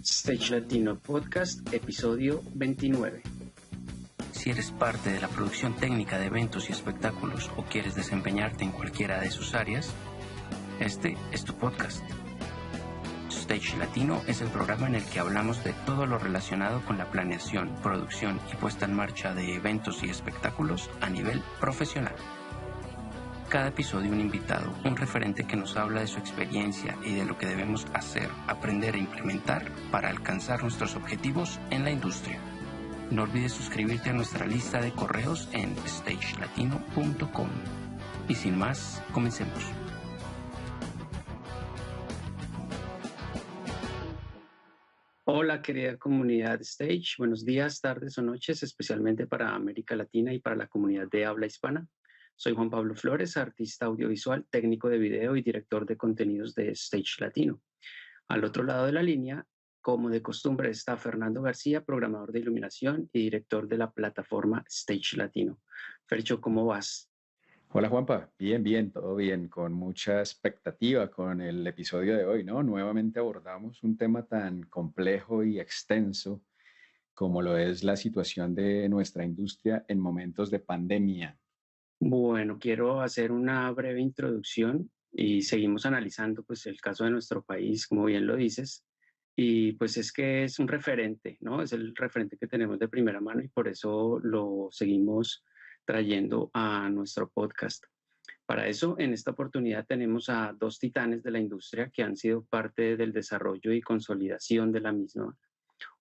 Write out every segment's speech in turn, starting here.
Stage Latino Podcast, episodio 29. Si eres parte de la producción técnica de eventos y espectáculos o quieres desempeñarte en cualquiera de sus áreas, este es tu podcast. Stage Latino es el programa en el que hablamos de todo lo relacionado con la planeación, producción y puesta en marcha de eventos y espectáculos a nivel profesional. Cada episodio un invitado, un referente que nos habla de su experiencia y de lo que debemos hacer, aprender e implementar para alcanzar nuestros objetivos en la industria. No olvides suscribirte a nuestra lista de correos en stagelatino.com. Y sin más, comencemos. Hola querida comunidad Stage, buenos días, tardes o noches, especialmente para América Latina y para la comunidad de habla hispana. Soy Juan Pablo Flores, artista audiovisual, técnico de video y director de contenidos de Stage Latino. Al otro lado de la línea, como de costumbre, está Fernando García, programador de iluminación y director de la plataforma Stage Latino. Fercho, ¿cómo vas? Hola Juanpa, bien, todo bien, con mucha expectativa con el episodio de hoy, ¿no? Nuevamente abordamos un tema tan complejo y extenso como lo es la situación de nuestra industria en momentos de pandemia. Bueno, quiero hacer una breve introducción y seguimos analizando pues el caso de nuestro país, como bien lo dices, y pues es que es un referente, ¿no? Es el referente que tenemos de primera mano y por eso lo seguimos trayendo a nuestro podcast. Para eso, en esta oportunidad tenemos a dos titanes de la industria que han sido parte del desarrollo y consolidación de la misma.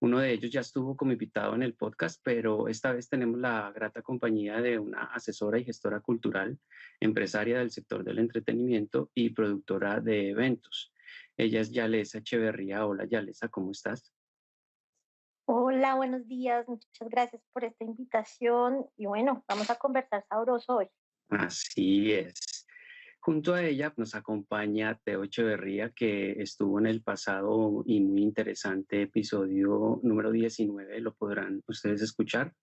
Uno de ellos ya estuvo como invitado en el podcast, pero esta vez tenemos la grata compañía de una asesora y gestora cultural, empresaria del sector del entretenimiento y productora de eventos. Ella es Yalesa Echeverría. Hola Yalesa, ¿cómo estás? Hola, buenos días. Muchas gracias por esta invitación. Y bueno, vamos a conversar sabroso hoy. Así es. Junto a ella nos acompaña Teo Echeverría, que estuvo en el pasado y muy interesante episodio número 19, lo podrán ustedes escuchar.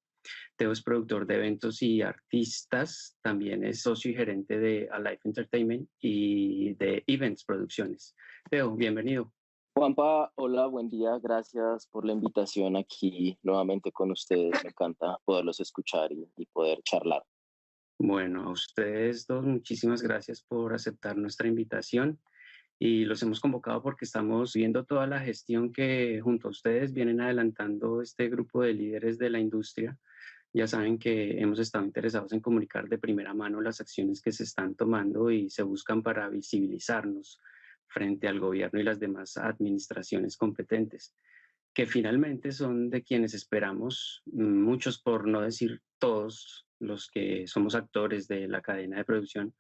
Teo es productor de eventos y artistas, también es socio y gerente de Alive Entertainment y de Events Producciones. Teo, bienvenido. Juanpa, hola, buen día, gracias por la invitación aquí nuevamente con ustedes. Me encanta poderlos escuchar y poder charlar. Bueno, a ustedes dos, muchísimas gracias por aceptar nuestra invitación y los hemos convocado porque estamos viendo toda la gestión que junto a ustedes vienen adelantando este grupo de líderes de la industria. Ya saben que hemos estado interesados en comunicar de primera mano las acciones que se están tomando y se buscan para visibilizarnos frente al gobierno y las demás administraciones competentes, que finalmente son de quienes esperamos, muchos por no decir todos los que somos actores de la cadena de producción,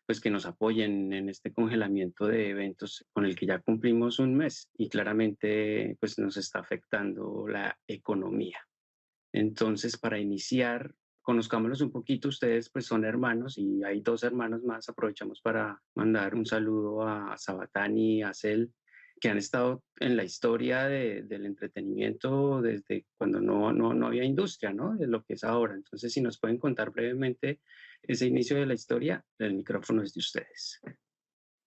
pues que nos apoyen en este congelamiento de eventos con el que ya cumplimos un mes y claramente pues nos está afectando la economía. Entonces, para iniciar, conozcámoslos un poquito. Ustedes pues son hermanos y hay dos hermanos más. Aprovechamos para mandar un saludo a Sabatani y a Cel, que han estado en la historia del entretenimiento desde cuando no había industria, ¿no? De lo que es ahora. Entonces, si nos pueden contar brevemente ese inicio de la historia, el micrófono es de ustedes.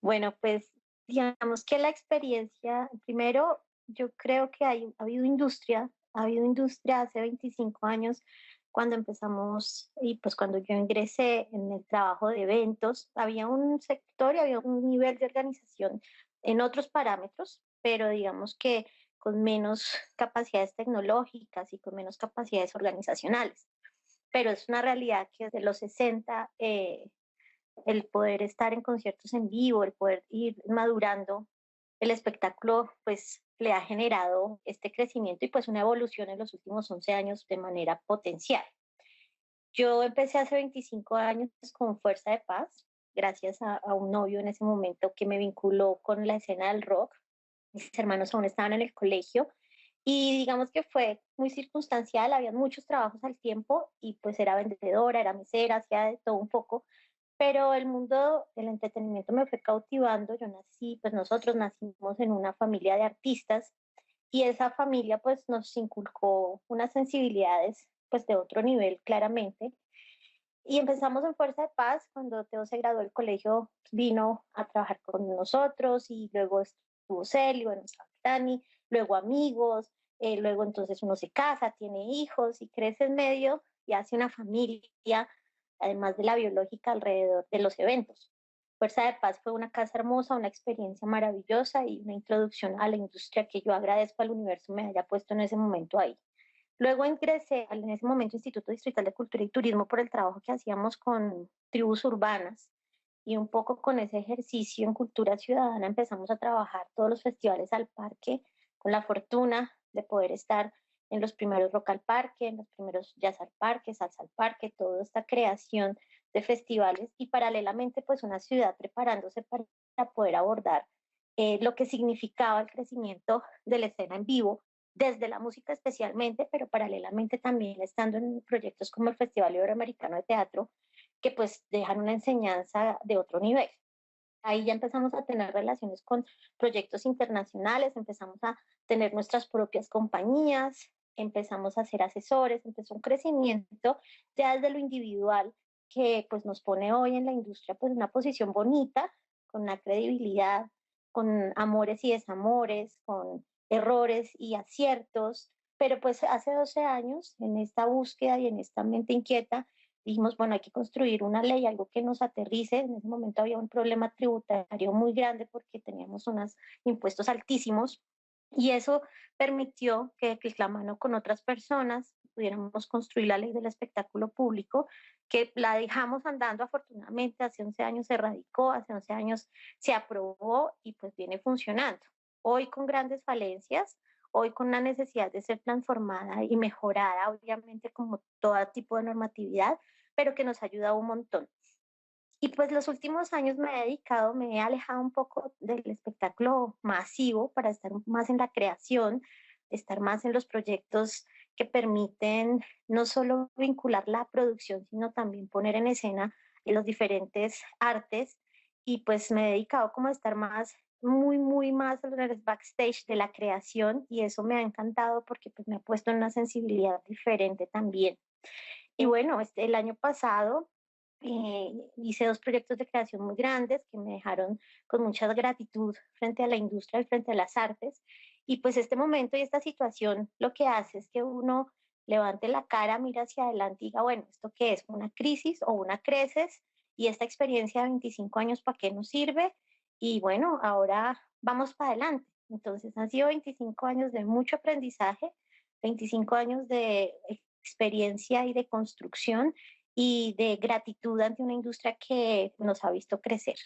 Bueno, pues digamos que la experiencia, primero, yo creo que ha habido industria hace 25 años cuando empezamos y pues cuando yo ingresé en el trabajo de eventos, había un sector y había un nivel de organización en otros parámetros, pero digamos que con menos capacidades tecnológicas y con menos capacidades organizacionales. Pero es una realidad que desde los 60 el poder estar en conciertos en vivo, el poder ir madurando el espectáculo, pues le ha generado este crecimiento y pues una evolución en los últimos 11 años de manera potencial. Yo empecé hace 25 años con Fuerza de Paz, gracias a un novio en ese momento que me vinculó con la escena del rock. Mis hermanos aún estaban en el colegio y digamos que fue muy circunstancial, había muchos trabajos al tiempo y pues era vendedora, era mesera, hacía de todo un poco, pero el mundo del entretenimiento me fue cautivando. Yo nací, pues nosotros nacimos en una familia de artistas y esa familia pues nos inculcó unas sensibilidades pues de otro nivel claramente. Y empezamos en Fuerza de Paz. Cuando Teo se graduó del colegio, vino a trabajar con nosotros y luego estuvo Celio, bueno, estaba Dani, luego amigos, luego entonces uno se casa, tiene hijos y crece en medio y hace una familia, además de la biológica, alrededor de los eventos. Fuerza de Paz fue una casa hermosa, una experiencia maravillosa y una introducción a la industria que yo agradezco al universo me haya puesto en ese momento ahí. Luego ingresé en ese momento Instituto Distrital de Cultura y Turismo por el trabajo que hacíamos con tribus urbanas y un poco con ese ejercicio en cultura ciudadana empezamos a trabajar todos los festivales al parque con la fortuna de poder estar en los primeros Rock al Parque, en los primeros Jazz al Parque, Salsa al Parque, toda esta creación de festivales y paralelamente pues una ciudad preparándose para poder abordar lo que significaba el crecimiento de la escena en vivo desde la música especialmente, pero paralelamente también estando en proyectos como el Festival Iberoamericano de Teatro, que pues dejan una enseñanza de otro nivel. Ahí ya empezamos a tener relaciones con proyectos internacionales, empezamos a tener nuestras propias compañías, empezamos a ser asesores, empezó un crecimiento ya desde lo individual que pues nos pone hoy en la industria pues en una posición bonita, con una credibilidad, con amores y desamores, con errores y aciertos, pero pues hace 12 años en esta búsqueda y en esta mente inquieta dijimos, bueno, hay que construir una ley, algo que nos aterrice. En ese momento había un problema tributario muy grande porque teníamos unos impuestos altísimos y eso permitió que la mano con otras personas pudiéramos construir la ley del espectáculo público, que la dejamos andando afortunadamente, hace 11 años se radicó, hace 11 años se aprobó y pues viene funcionando. Hoy con grandes falencias, hoy con la necesidad de ser transformada y mejorada, obviamente como todo tipo de normatividad, pero que nos ayuda un montón. Y pues los últimos años me he alejado un poco del espectáculo masivo para estar más en la creación, estar más en los proyectos que permiten no solo vincular la producción, sino también poner en escena los diferentes artes. Y pues me he dedicado como a estar más, muy más en el backstage de la creación y eso me ha encantado porque pues me ha puesto en una sensibilidad diferente también. Y bueno, el año pasado hice dos proyectos de creación muy grandes que me dejaron con mucha gratitud frente a la industria y frente a las artes. Y pues este momento y esta situación lo que hace es que uno levante la cara, mira hacia adelante y diga, bueno, ¿esto qué es? ¿Una crisis o una creces? Y esta experiencia de 25 años, ¿para qué nos sirve? Y bueno, ahora vamos para adelante. Entonces han sido 25 años de mucho aprendizaje, 25 años de experiencia y de construcción y de gratitud ante una industria que nos ha visto crecer.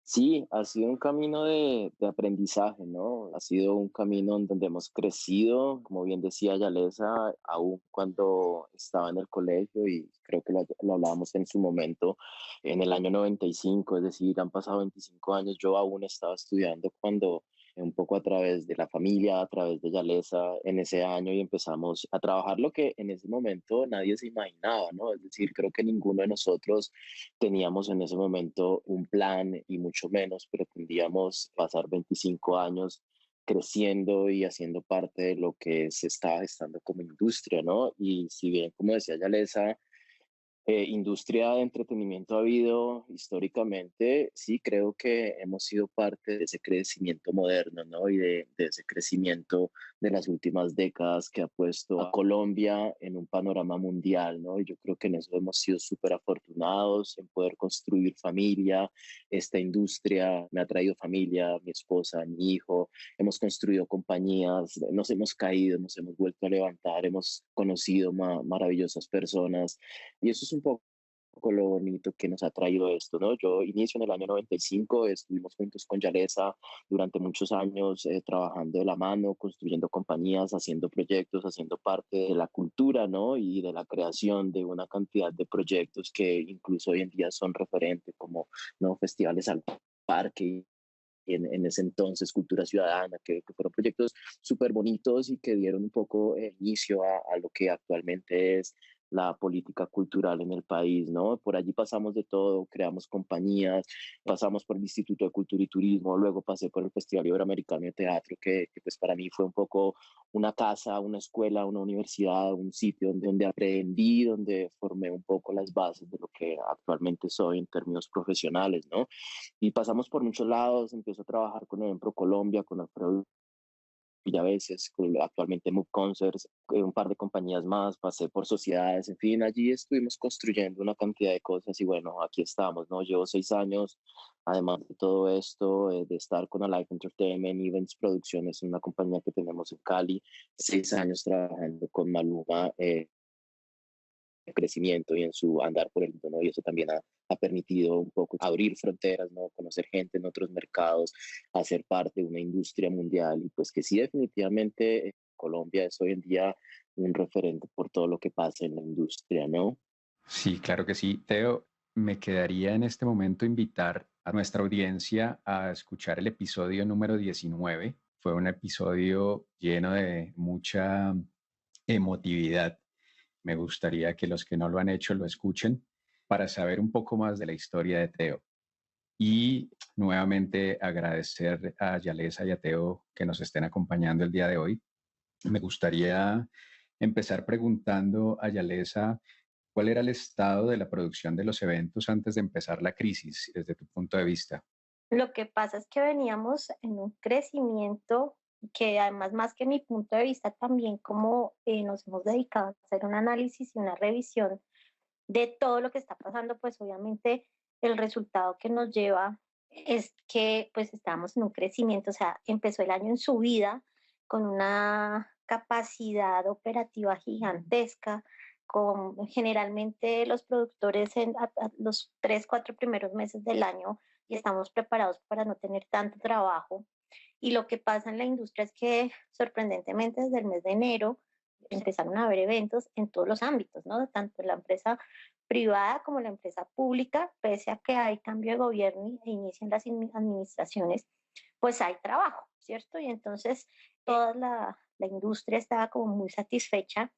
Sí, ha sido un camino de aprendizaje, ¿no? Ha sido un camino en donde hemos crecido, como bien decía Yalesa, aún cuando estaba en el colegio y creo que lo hablábamos en su momento, en el año 95, es decir, han pasado 25 años, yo aún estaba estudiando cuando un poco a través de la familia, a través de Yalesa en ese año y empezamos a trabajar lo que en ese momento nadie se imaginaba, ¿no? Es decir, creo que ninguno de nosotros teníamos en ese momento un plan y mucho menos pretendíamos pasar 25 años creciendo y haciendo parte de lo que se estaba gestando como industria, ¿no? Y si bien, como decía Yalesa, industria de entretenimiento ha habido históricamente, sí creo que hemos sido parte de ese crecimiento moderno, ¿no? Y de ese crecimiento de las últimas décadas que ha puesto a Colombia en un panorama mundial, ¿no? Y yo creo que en eso hemos sido súper afortunados en poder construir familia. Esta industria me ha traído familia, mi esposa, mi hijo. Hemos construido compañías, nos hemos caído, nos hemos vuelto a levantar, hemos conocido maravillosas personas y eso es un poco lo bonito que nos ha traído esto, ¿no? Yo inicio en el año 95, estuvimos juntos con Yalesa durante muchos años trabajando de la mano, construyendo compañías, haciendo proyectos, haciendo parte de la cultura, ¿no? Y de la creación de una cantidad de proyectos que incluso hoy en día son referentes como, ¿no? Festivales al parque en ese entonces, Cultura Ciudadana, que fueron proyectos súper bonitos y que dieron un poco inicio a lo que actualmente es la política cultural en el país, ¿no? Por allí pasamos de todo, creamos compañías, pasamos por el Instituto de Cultura y Turismo, luego pasé por el Festival Iberoamericano de Teatro, que pues para mí fue un poco una casa, una escuela, una universidad, un sitio donde aprendí, donde formé un poco las bases de lo que actualmente soy en términos profesionales, ¿no? Y pasamos por muchos lados, empiezo a trabajar con Event Colombia, con Alfredo y a veces, actualmente Move Concerts, un par de compañías más, pasé por sociedades, en fin, allí estuvimos construyendo una cantidad de cosas y bueno, aquí estamos, ¿no? Llevo 6 años, además de todo esto, de estar con Alive Entertainment, Events Producciones, una compañía que tenemos en Cali, 6 años trabajando con Maluma, crecimiento y en su andar por el mundo, ¿no? Y eso también ha permitido un poco abrir fronteras, ¿no? Conocer gente en otros mercados, hacer parte de una industria mundial y pues que sí, definitivamente Colombia es hoy en día un referente por todo lo que pasa en la industria, ¿no? Sí, claro que sí. Teo, me quedaría en este momento invitar a nuestra audiencia a escuchar el episodio número 19. Fue un episodio lleno de mucha emotividad. Me gustaría que los que no lo han hecho lo escuchen para saber un poco más de la historia de Teo. Y nuevamente agradecer a Yalesa y a Teo que nos estén acompañando el día de hoy. Me gustaría empezar preguntando a Yalesa cuál era el estado de la producción de los eventos antes de empezar la crisis, desde tu punto de vista. Lo que pasa es que veníamos en un crecimiento que además más que mi punto de vista también como nos hemos dedicado a hacer un análisis y una revisión de todo lo que está pasando, pues obviamente el resultado que nos lleva es que pues estamos en un crecimiento, o sea, empezó el año en subida con una capacidad operativa gigantesca, con generalmente los productores en los 3, 4 primeros meses del año y estamos preparados para no tener tanto trabajo. Y lo que pasa en la industria es que sorprendentemente desde el mes de enero empezaron a haber eventos en todos los ámbitos, ¿no? Tanto en la empresa privada como la empresa pública, pese a que hay cambio de gobierno e inician las administraciones, pues hay trabajo, ¿cierto? Y entonces toda la industria estaba como muy satisfecha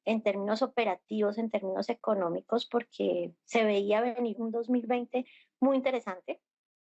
en términos operativos, en términos económicos, porque se veía venir un 2020 muy interesante.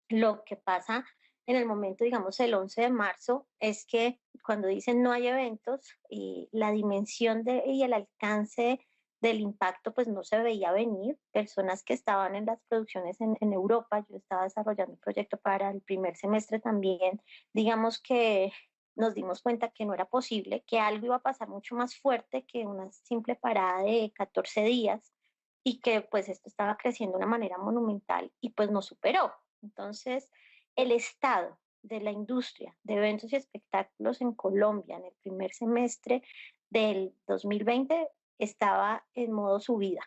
Lo que pasa en el momento, digamos, el 11 de marzo, es que cuando dicen no hay eventos, y la dimensión y el alcance del impacto, pues no se veía venir. Personas que estaban en las producciones en Europa, yo estaba desarrollando un proyecto para el primer semestre también, digamos que nos dimos cuenta que no era posible, que algo iba a pasar mucho más fuerte que una simple parada de 14 días y que pues esto estaba creciendo de una manera monumental y pues nos superó. Entonces, el estado de la industria de eventos y espectáculos en Colombia en el primer semestre del 2020 estaba en modo subida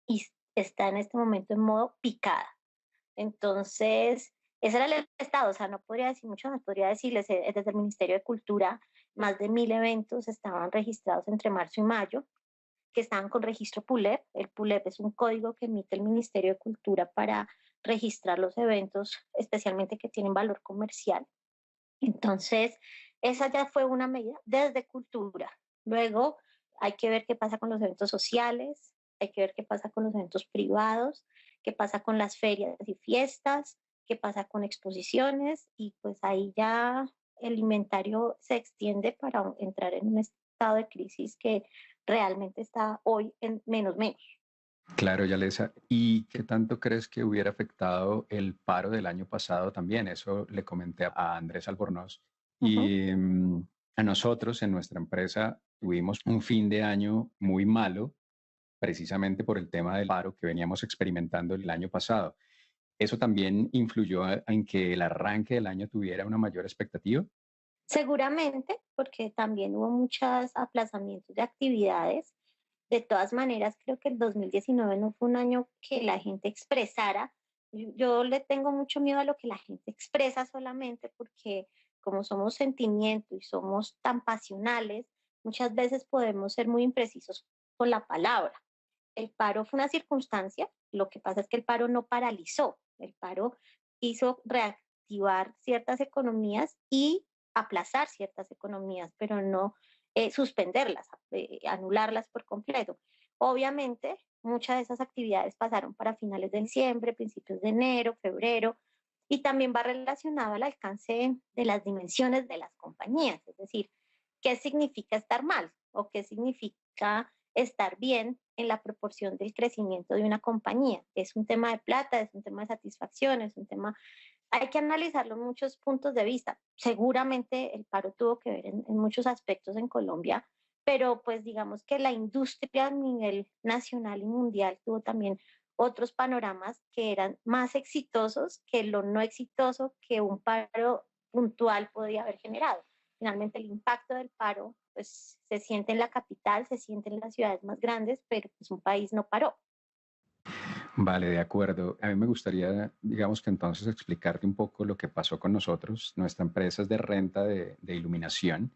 y está en este momento en modo picada. Entonces, ese era el estado, o sea, no podría decir mucho, no podría decirles, desde el Ministerio de Cultura, más de 1000 eventos estaban registrados entre marzo y mayo, que estaban con registro PULEP. El PULEP es un código que emite el Ministerio de Cultura para registrar los eventos, especialmente que tienen valor comercial. Entonces, esa ya fue una medida desde cultura. Luego, hay que ver qué pasa con los eventos sociales, hay que ver qué pasa con los eventos privados, qué pasa con las ferias y fiestas, qué pasa con exposiciones, y pues ahí ya el inventario se extiende para entrar en un estado de crisis que realmente está hoy en menos menos. Claro, Yalesa. ¿Y qué tanto crees que hubiera afectado el paro del año pasado también? Eso le comenté a Andrés Albornoz. Uh-huh. Y a nosotros en nuestra empresa tuvimos un fin de año muy malo, precisamente por el tema del paro que veníamos experimentando el año pasado. ¿Eso también influyó en que el arranque del año tuviera una mayor expectativa? Seguramente, porque también hubo muchos aplazamientos de actividades. De todas maneras, creo que el 2019 no fue un año que la gente expresara. Yo le tengo mucho miedo a lo que la gente expresa solamente porque como somos sentimiento y somos tan pasionales, muchas veces podemos ser muy imprecisos con la palabra. El paro fue una circunstancia, lo que pasa es que el paro no paralizó, el paro hizo reactivar ciertas economías y aplazar ciertas economías, pero no suspenderlas, anularlas por completo. Obviamente, muchas de esas actividades pasaron para finales de diciembre, principios de enero, febrero, y también va relacionado al alcance de las dimensiones de las compañías, es decir, qué significa estar mal o qué significa estar bien en la proporción del crecimiento de una compañía. Es un tema de plata, es un tema de satisfacción, es un tema hay que analizarlo en muchos puntos de vista. Seguramente el paro tuvo que ver en muchos aspectos en Colombia, pero pues digamos que la industria a nivel nacional y mundial tuvo también otros panoramas que eran más exitosos que lo no exitoso que un paro puntual podía haber generado. Finalmente el impacto del paro pues se siente en la capital, se siente en las ciudades más grandes, pero pues un país no paró. Vale, de acuerdo. A mí me gustaría, digamos que entonces explicarte un poco lo que pasó con nosotros. Nuestra empresa es de renta de iluminación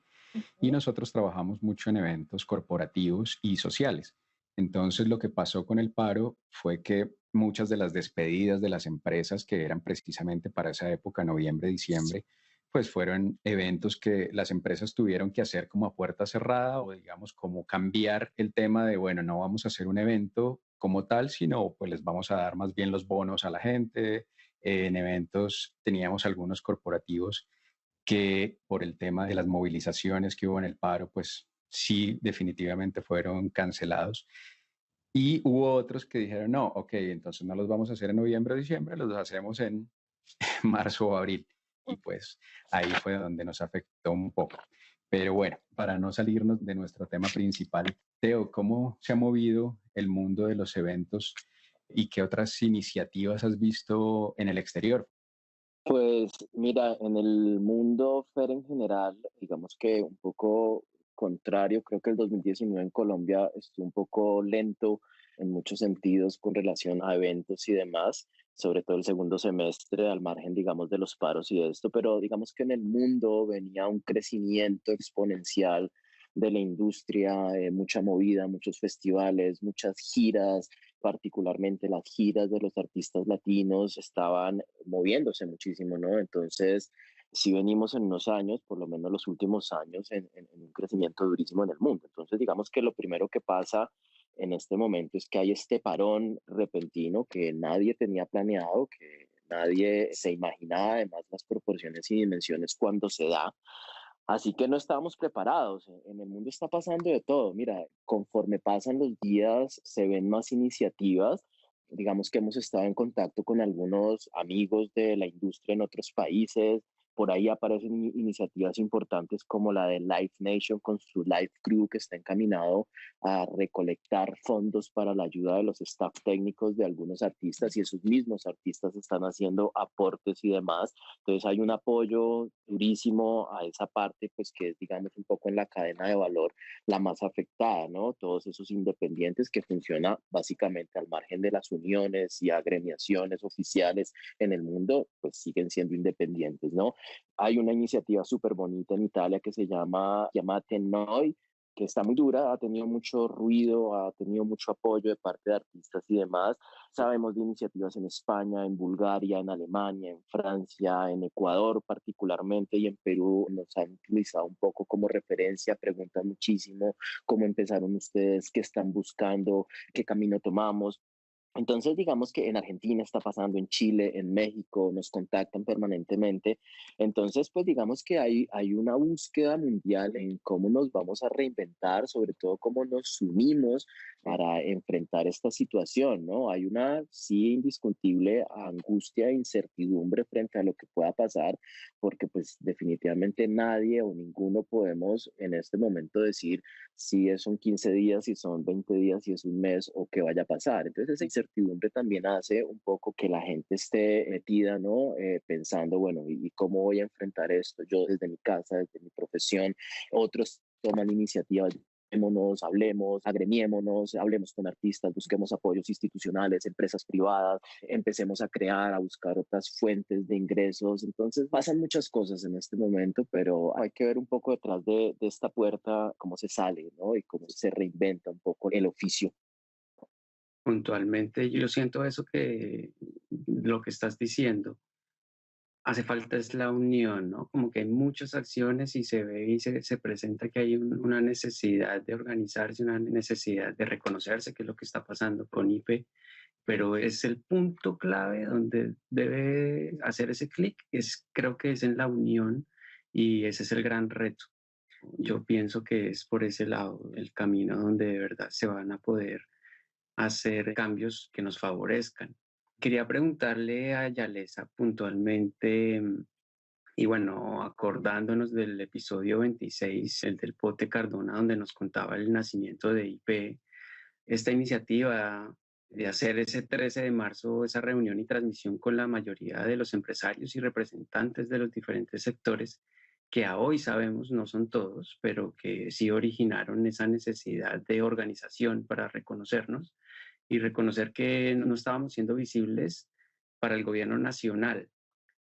y nosotros trabajamos mucho en eventos corporativos y sociales. Entonces, lo que pasó con el paro fue que muchas de las despedidas de las empresas que eran precisamente para esa época, noviembre, diciembre, pues fueron eventos que las empresas tuvieron que hacer como a puerta cerrada o digamos como cambiar el tema de, bueno, no vamos a hacer un evento como tal, sino pues les vamos a dar más bien los bonos a la gente. En eventos teníamos algunos corporativos que por el tema de las movilizaciones que hubo en el paro, pues sí, definitivamente fueron cancelados. Y hubo otros que dijeron, no, ok, entonces no los vamos a hacer en noviembre o diciembre, los hacemos en marzo o abril. Y pues ahí fue donde nos afectó un poco. Pero bueno, para no salirnos de nuestro tema principal, Teo, ¿cómo se ha movido el mundo de los eventos y qué otras iniciativas has visto en el exterior? Pues mira, en el mundo FER en general, digamos que un poco contrario, creo que el 2019 en Colombia estuvo un poco lento en muchos sentidos con relación a eventos y demás, sobre todo el segundo semestre, al margen, digamos, de los paros y esto, pero digamos que en el mundo venía un crecimiento exponencial de la industria, mucha movida, muchos festivales, muchas giras, particularmente las giras de los artistas latinos estaban moviéndose muchísimo, ¿no? Entonces, si venimos en unos años, por lo menos los últimos años, en un crecimiento durísimo en el mundo. Entonces, digamos que lo primero que pasa en este momento es que hay este parón repentino que nadie tenía planeado, que nadie se imaginaba, además las proporciones y dimensiones cuando se da. Así que no estábamos preparados. En el mundo está pasando de todo. Mira, conforme pasan los días, se ven más iniciativas. Digamos que hemos estado en contacto con algunos amigos de la industria en otros países. Por ahí aparecen iniciativas importantes como la de Live Nation con su Live Crew, que está encaminado a recolectar fondos para la ayuda de los staff técnicos de algunos artistas y esos mismos artistas están haciendo aportes y demás. Entonces hay un apoyo durísimo a esa parte, pues que es, digamos, un poco en la cadena de valor la más afectada, ¿no? Todos esos independientes que funcionan básicamente al margen de las uniones y agremiaciones oficiales en el mundo, pues siguen siendo independientes, ¿no? Hay una iniciativa súper bonita en Italia que se llama Chiamate Noi, que está muy dura, ha tenido mucho ruido, ha tenido mucho apoyo de parte de artistas y demás. Sabemos de iniciativas en España, en Bulgaria, en Alemania, en Francia, en Ecuador particularmente y en Perú nos han utilizado un poco como referencia, preguntan muchísimo cómo empezaron ustedes, qué están buscando, qué camino tomamos. Entonces, digamos que en Argentina está pasando, en Chile, en México, nos contactan permanentemente. Entonces, pues digamos que hay una búsqueda mundial en cómo nos vamos a reinventar, sobre todo cómo nos unimos para enfrentar esta situación, ¿no? Hay una, sí, indiscutible angustia e incertidumbre frente a lo que pueda pasar, porque pues definitivamente nadie o ninguno podemos en este momento decir si son 15 días, si son 20 días, si es un mes o qué vaya a pasar. Entonces esa incertidumbre también hace un poco que la gente esté metida, ¿no? Pensando, bueno, ¿y cómo voy a enfrentar esto? Yo desde mi casa, desde mi profesión, otros toman iniciativas. Hablemos, agremiémonos, hablemos con artistas, busquemos apoyos institucionales, empresas privadas, empecemos a crear, a buscar otras fuentes de ingresos. Entonces pasan muchas cosas en este momento, pero hay que ver un poco detrás de esta puerta cómo se sale, ¿no? Y cómo se reinventa un poco el oficio. Puntualmente, yo siento eso que lo que estás diciendo. Hace falta es la unión, ¿no? Como que hay muchas acciones y se ve y se presenta que hay una necesidad de organizarse, una necesidad de reconocerse, que es lo que está pasando con IPE, pero es el punto clave donde debe hacer ese clic, creo que es en la unión y ese es el gran reto. Yo pienso que es por ese lado el camino donde de verdad se van a poder hacer cambios que nos favorezcan. Quería preguntarle a Yalesa puntualmente, y bueno, acordándonos del episodio 26, el del Pote Cardona, donde nos contaba el nacimiento de IP, esta iniciativa de hacer ese 13 de marzo esa reunión y transmisión con la mayoría de los empresarios y representantes de los diferentes sectores, que a hoy sabemos no son todos, pero que sí originaron esa necesidad de organización para reconocernos y reconocer que no estábamos siendo visibles para el gobierno nacional.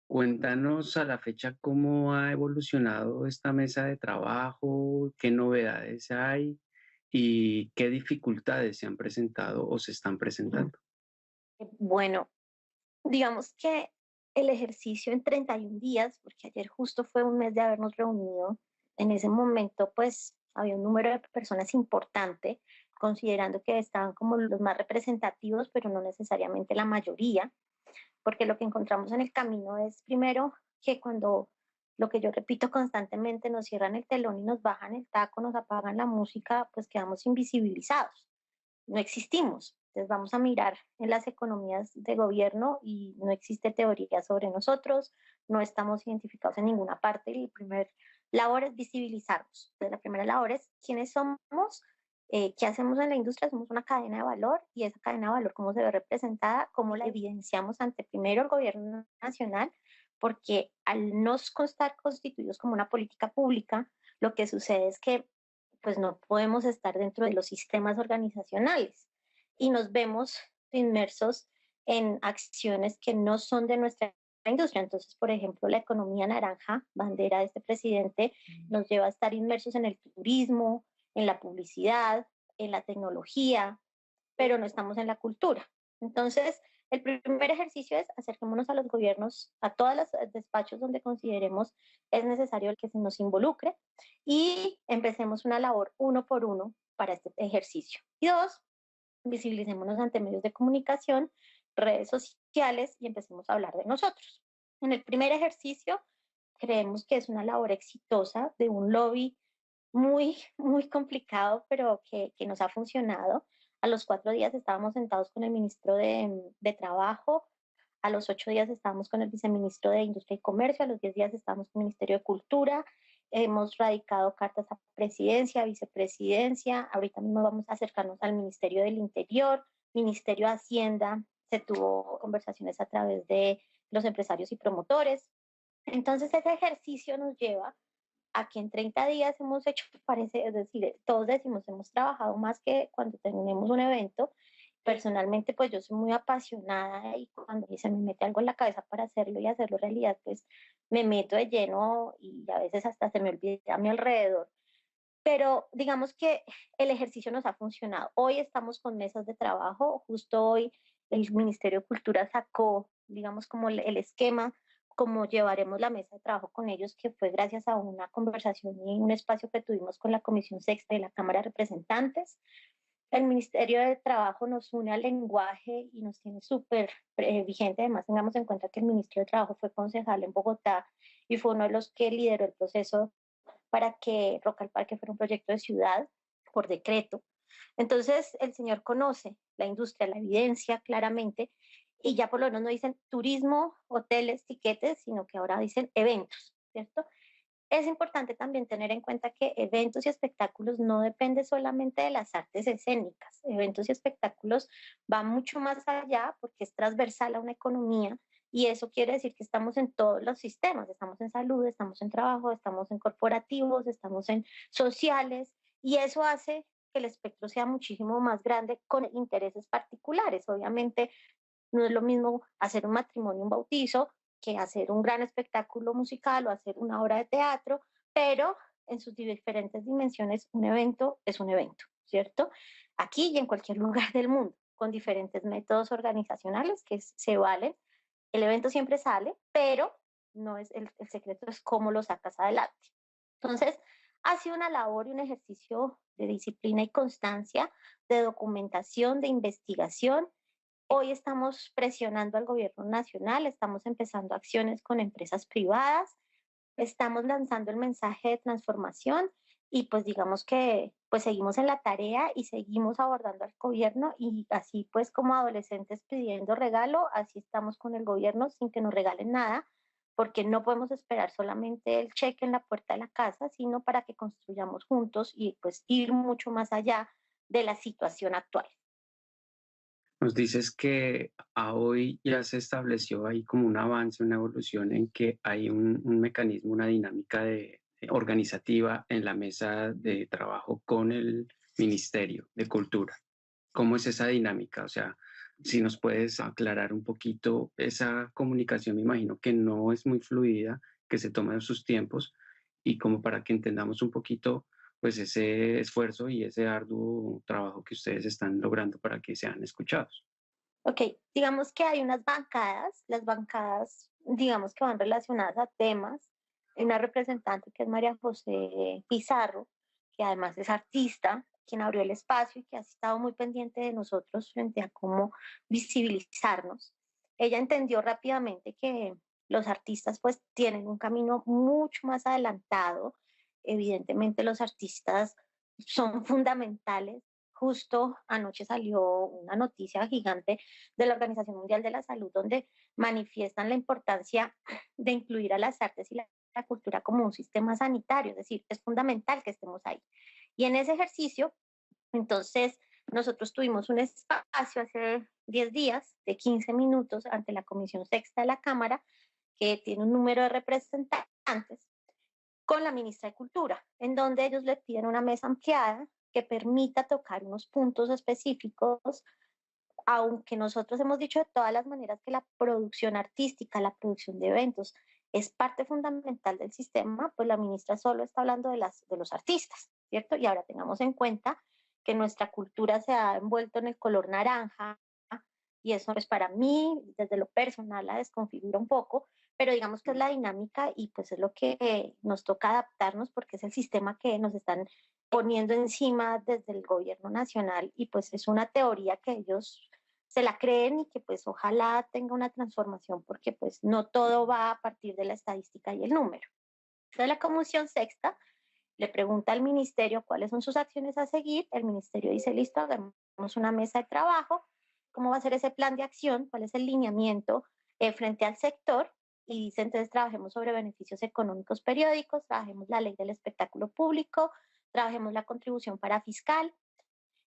Cuéntanos a la fecha cómo ha evolucionado esta mesa de trabajo, qué novedades hay y qué dificultades se han presentado o se están presentando. Bueno, digamos que el ejercicio en 31 días, porque ayer justo fue un mes de habernos reunido, en ese momento pues había un número de personas importante, considerando que estaban como los más representativos, pero no necesariamente la mayoría, porque lo que encontramos en el camino es primero que cuando, lo que yo repito constantemente, nos cierran el telón y nos bajan el taco, nos apagan la música, pues quedamos invisibilizados, no existimos. Entonces vamos a mirar en las economías de gobierno y no existe teoría sobre nosotros, no estamos identificados en ninguna parte y la primera labor es visibilizarnos. Entonces, la primera labor es quiénes somos, qué hacemos en la industria, somos una cadena de valor y esa cadena de valor cómo se ve representada, cómo la evidenciamos ante primero el gobierno nacional, porque al no constar constituidos como una política pública, lo que sucede es que pues no podemos estar dentro de los sistemas organizacionales y nos vemos inmersos en acciones que no son de nuestra industria. Entonces, por ejemplo, la economía naranja, bandera de este presidente, nos lleva a estar inmersos en el turismo, en la publicidad, en la tecnología, pero no estamos en la cultura. Entonces, el primer ejercicio es acerquémonos a los gobiernos, a todos los despachos donde consideremos es necesario que se nos involucre y empecemos una labor uno por uno para este ejercicio. Y dos, visibilicémonos ante medios de comunicación, redes sociales y empecemos a hablar de nosotros. En el primer ejercicio, creemos que es una labor exitosa de un lobby muy complicado, pero que nos ha funcionado. A los 4 días estábamos sentados con el ministro de Trabajo, a los 8 días estábamos con el viceministro de Industria y Comercio, a los 10 días estábamos con el Ministerio de Cultura, hemos radicado cartas a presidencia, a vicepresidencia, ahorita mismo vamos a acercarnos al Ministerio del Interior, Ministerio de Hacienda, se tuvo conversaciones a través de los empresarios y promotores. Entonces ese ejercicio nos lleva a que en 30 días hemos hecho, parece, es decir, todos decimos, hemos trabajado más que cuando terminemos un evento. Personalmente, pues yo soy muy apasionada y cuando se me mete algo en la cabeza para hacerlo y hacerlo realidad, pues me meto de lleno y a veces hasta se me olvida a mi alrededor. Pero digamos que el ejercicio nos ha funcionado. Hoy estamos con mesas de trabajo, justo hoy el Ministerio de Cultura sacó, digamos, como el esquema, cómo llevaremos la mesa de trabajo con ellos, que fue gracias a una conversación y un espacio que tuvimos con la Comisión Sexta de la Cámara de Representantes. El Ministerio de Trabajo nos une al lenguaje y nos tiene súper vigente. Además, tengamos en cuenta que el Ministerio de Trabajo fue concejal en Bogotá y fue uno de los que lideró el proceso para que Rock al Parque fuera un proyecto de ciudad por decreto. Entonces, el señor conoce la industria, la evidencia claramente, y ya por lo menos no dicen turismo, hoteles, tiquetes, sino que ahora dicen eventos, ¿cierto? Es importante también tener en cuenta que eventos y espectáculos no depende solamente de las artes escénicas. Eventos y espectáculos van mucho más allá porque es transversal a una economía y eso quiere decir que estamos en todos los sistemas. Estamos en salud, estamos en trabajo, estamos en corporativos, estamos en sociales y eso hace que el espectro sea muchísimo más grande con intereses particulares. Obviamente no es lo mismo hacer un matrimonio, un bautizo, que hacer un gran espectáculo musical o hacer una obra de teatro, pero en sus diferentes dimensiones un evento es un evento, ¿cierto? Aquí y en cualquier lugar del mundo, con diferentes métodos organizacionales que se valen. El evento siempre sale, pero no es el secreto es cómo lo sacas adelante. Entonces, ha sido una labor y un ejercicio de disciplina y constancia, de documentación, de investigación. Hoy estamos presionando al gobierno nacional, estamos empezando acciones con empresas privadas, estamos lanzando el mensaje de transformación y pues digamos que pues seguimos en la tarea y seguimos abordando al gobierno y así pues como adolescentes pidiendo regalo, así estamos con el gobierno sin que nos regalen nada, porque no podemos esperar solamente el cheque en la puerta de la casa, sino para que construyamos juntos y pues ir mucho más allá de la situación actual. Nos dices que a hoy ya se estableció ahí como un avance, una evolución en que hay un mecanismo, una dinámica organizativa en la mesa de trabajo con el Ministerio de Cultura. ¿Cómo es esa dinámica? O sea, si nos puedes aclarar un poquito esa comunicación, me imagino que no es muy fluida, que se toma en sus tiempos y como para que entendamos un poquito pues ese esfuerzo y ese arduo trabajo que ustedes están logrando para que sean escuchados. Ok, digamos que hay unas bancadas, las bancadas digamos que van relacionadas a temas. Hay una representante que es María José Pizarro, que además es artista, quien abrió el espacio y que ha estado muy pendiente de nosotros frente a cómo visibilizarnos. Ella entendió rápidamente que los artistas pues tienen un camino mucho más adelantado. Evidentemente los artistas son fundamentales. Justo anoche salió una noticia gigante de la Organización Mundial de la Salud donde manifiestan la importancia de incluir a las artes y la cultura como un sistema sanitario, es decir, es fundamental que estemos ahí. Y en ese ejercicio, entonces, nosotros tuvimos un espacio hace 10 días de 15 minutos ante la Comisión Sexta de la Cámara, que tiene un número de representantes, con la ministra de Cultura, en donde ellos le piden una mesa ampliada que permita tocar unos puntos específicos, aunque nosotros hemos dicho de todas las maneras que la producción artística, la producción de eventos es parte fundamental del sistema, pues la ministra solo está hablando de los artistas, ¿cierto? Y ahora tengamos en cuenta que nuestra cultura se ha envuelto en el color naranja y eso pues para mí, desde lo personal, la desconfigura un poco, pero digamos que es la dinámica y pues es lo que nos toca adaptarnos porque es el sistema que nos están poniendo encima desde el gobierno nacional y pues es una teoría que ellos se la creen y que pues ojalá tenga una transformación porque pues no todo va a partir de la estadística y el número. Entonces la Comisión Sexta le pregunta al ministerio cuáles son sus acciones a seguir, el ministerio dice listo, hagamos una mesa de trabajo, cómo va a ser ese plan de acción, cuál es el lineamiento frente al sector y dice entonces trabajemos sobre beneficios económicos periódicos, trabajemos la ley del espectáculo público, trabajemos la contribución para fiscal,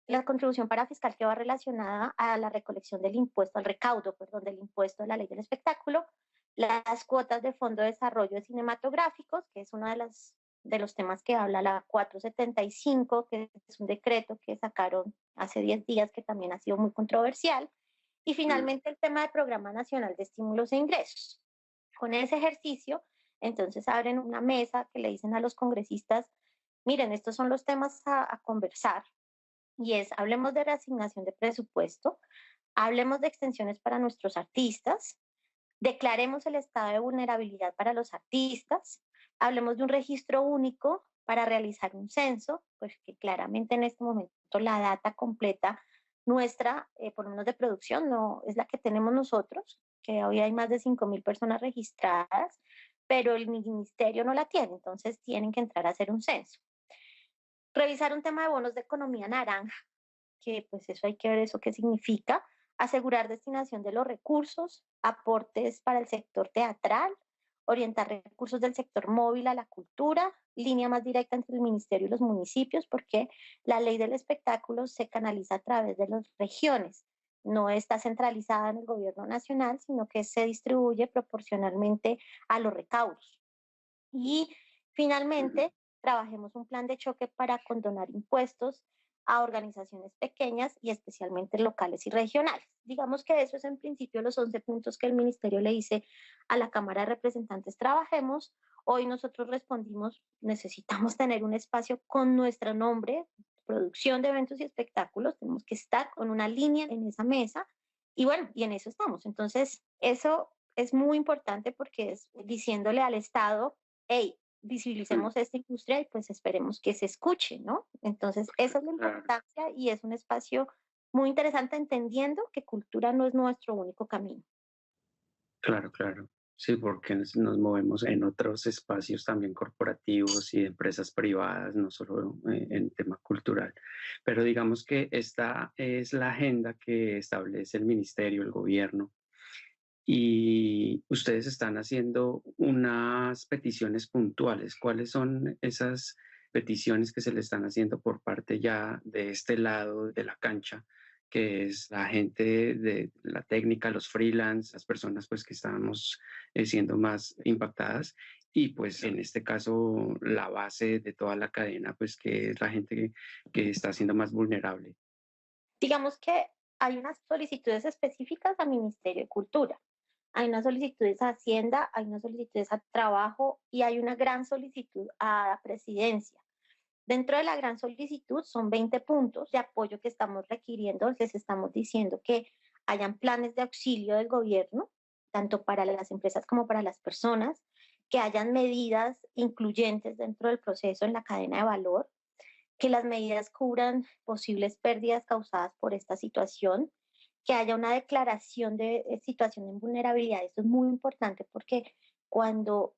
la contribución para fiscal que va relacionada a la recolección del impuesto, al recaudo, perdón, del impuesto de la ley del espectáculo, las cuotas de fondo de desarrollo de cinematográficos, que es uno de los temas que habla la 475, que es un decreto que sacaron hace 10 días que también ha sido muy controversial, y finalmente el tema del Programa Nacional de Estímulos e Ingresos. Con ese ejercicio, entonces abren una mesa que le dicen a los congresistas, miren, estos son los temas a conversar, y es, hablemos de reasignación de presupuesto, hablemos de extensiones para nuestros artistas, declaremos el estado de vulnerabilidad para los artistas, hablemos de un registro único para realizar un censo, pues que claramente en este momento la data completa nuestra, por lo menos de producción, no es la que tenemos nosotros, que hoy hay más de 5.000 personas registradas, pero el ministerio no la tiene, entonces tienen que entrar a hacer un censo. Revisar un tema de bonos de economía naranja, que pues eso hay que ver eso qué significa, asegurar destinación de los recursos, aportes para el sector teatral, orientar recursos del sector móvil a la cultura, línea más directa entre el ministerio y los municipios, porque la ley del espectáculo se canaliza a través de las regiones, no está centralizada en el gobierno nacional, sino que se distribuye proporcionalmente a los recaudos. Y finalmente, trabajemos un plan de choque para condonar impuestos a organizaciones pequeñas y especialmente locales y regionales. Digamos que eso es en principio los 11 puntos que el ministerio le dice a la Cámara de Representantes, trabajemos. Hoy nosotros respondimos, necesitamos tener un espacio con nuestro nombre, producción de eventos y espectáculos, tenemos que estar con una línea en esa mesa y bueno, y en eso estamos. Entonces, eso es muy importante porque es diciéndole al Estado, hey, visibilicemos esta industria y pues esperemos que se escuche, ¿no? Entonces, esa es la importancia y es un espacio muy interesante entendiendo que cultura no es nuestro único camino. Claro, claro. Sí, porque nos movemos en otros espacios también corporativos y de empresas privadas, no solo en tema cultural. Pero digamos que esta es la agenda que establece el ministerio, el gobierno, y ustedes están haciendo unas peticiones puntuales. ¿Cuáles son esas peticiones que se le están haciendo por parte ya de este lado de la cancha, que es la gente de la técnica, los freelance, las personas pues que estamos siendo más impactadas? Y pues en este caso la base de toda la cadena, pues que es la gente que está siendo más vulnerable. Digamos que hay unas solicitudes específicas al Ministerio de Cultura, hay unas solicitudes a Hacienda, hay unas solicitudes a Trabajo y hay una gran solicitud a la Presidencia. Dentro de la gran solicitud son 20 puntos de apoyo que estamos requiriendo, les estamos diciendo que hayan planes de auxilio del gobierno, tanto para las empresas como para las personas, que hayan medidas incluyentes dentro del proceso en la cadena de valor, que las medidas cubran posibles pérdidas causadas por esta situación, que haya una declaración de situación de vulnerabilidad. Esto es muy importante porque cuando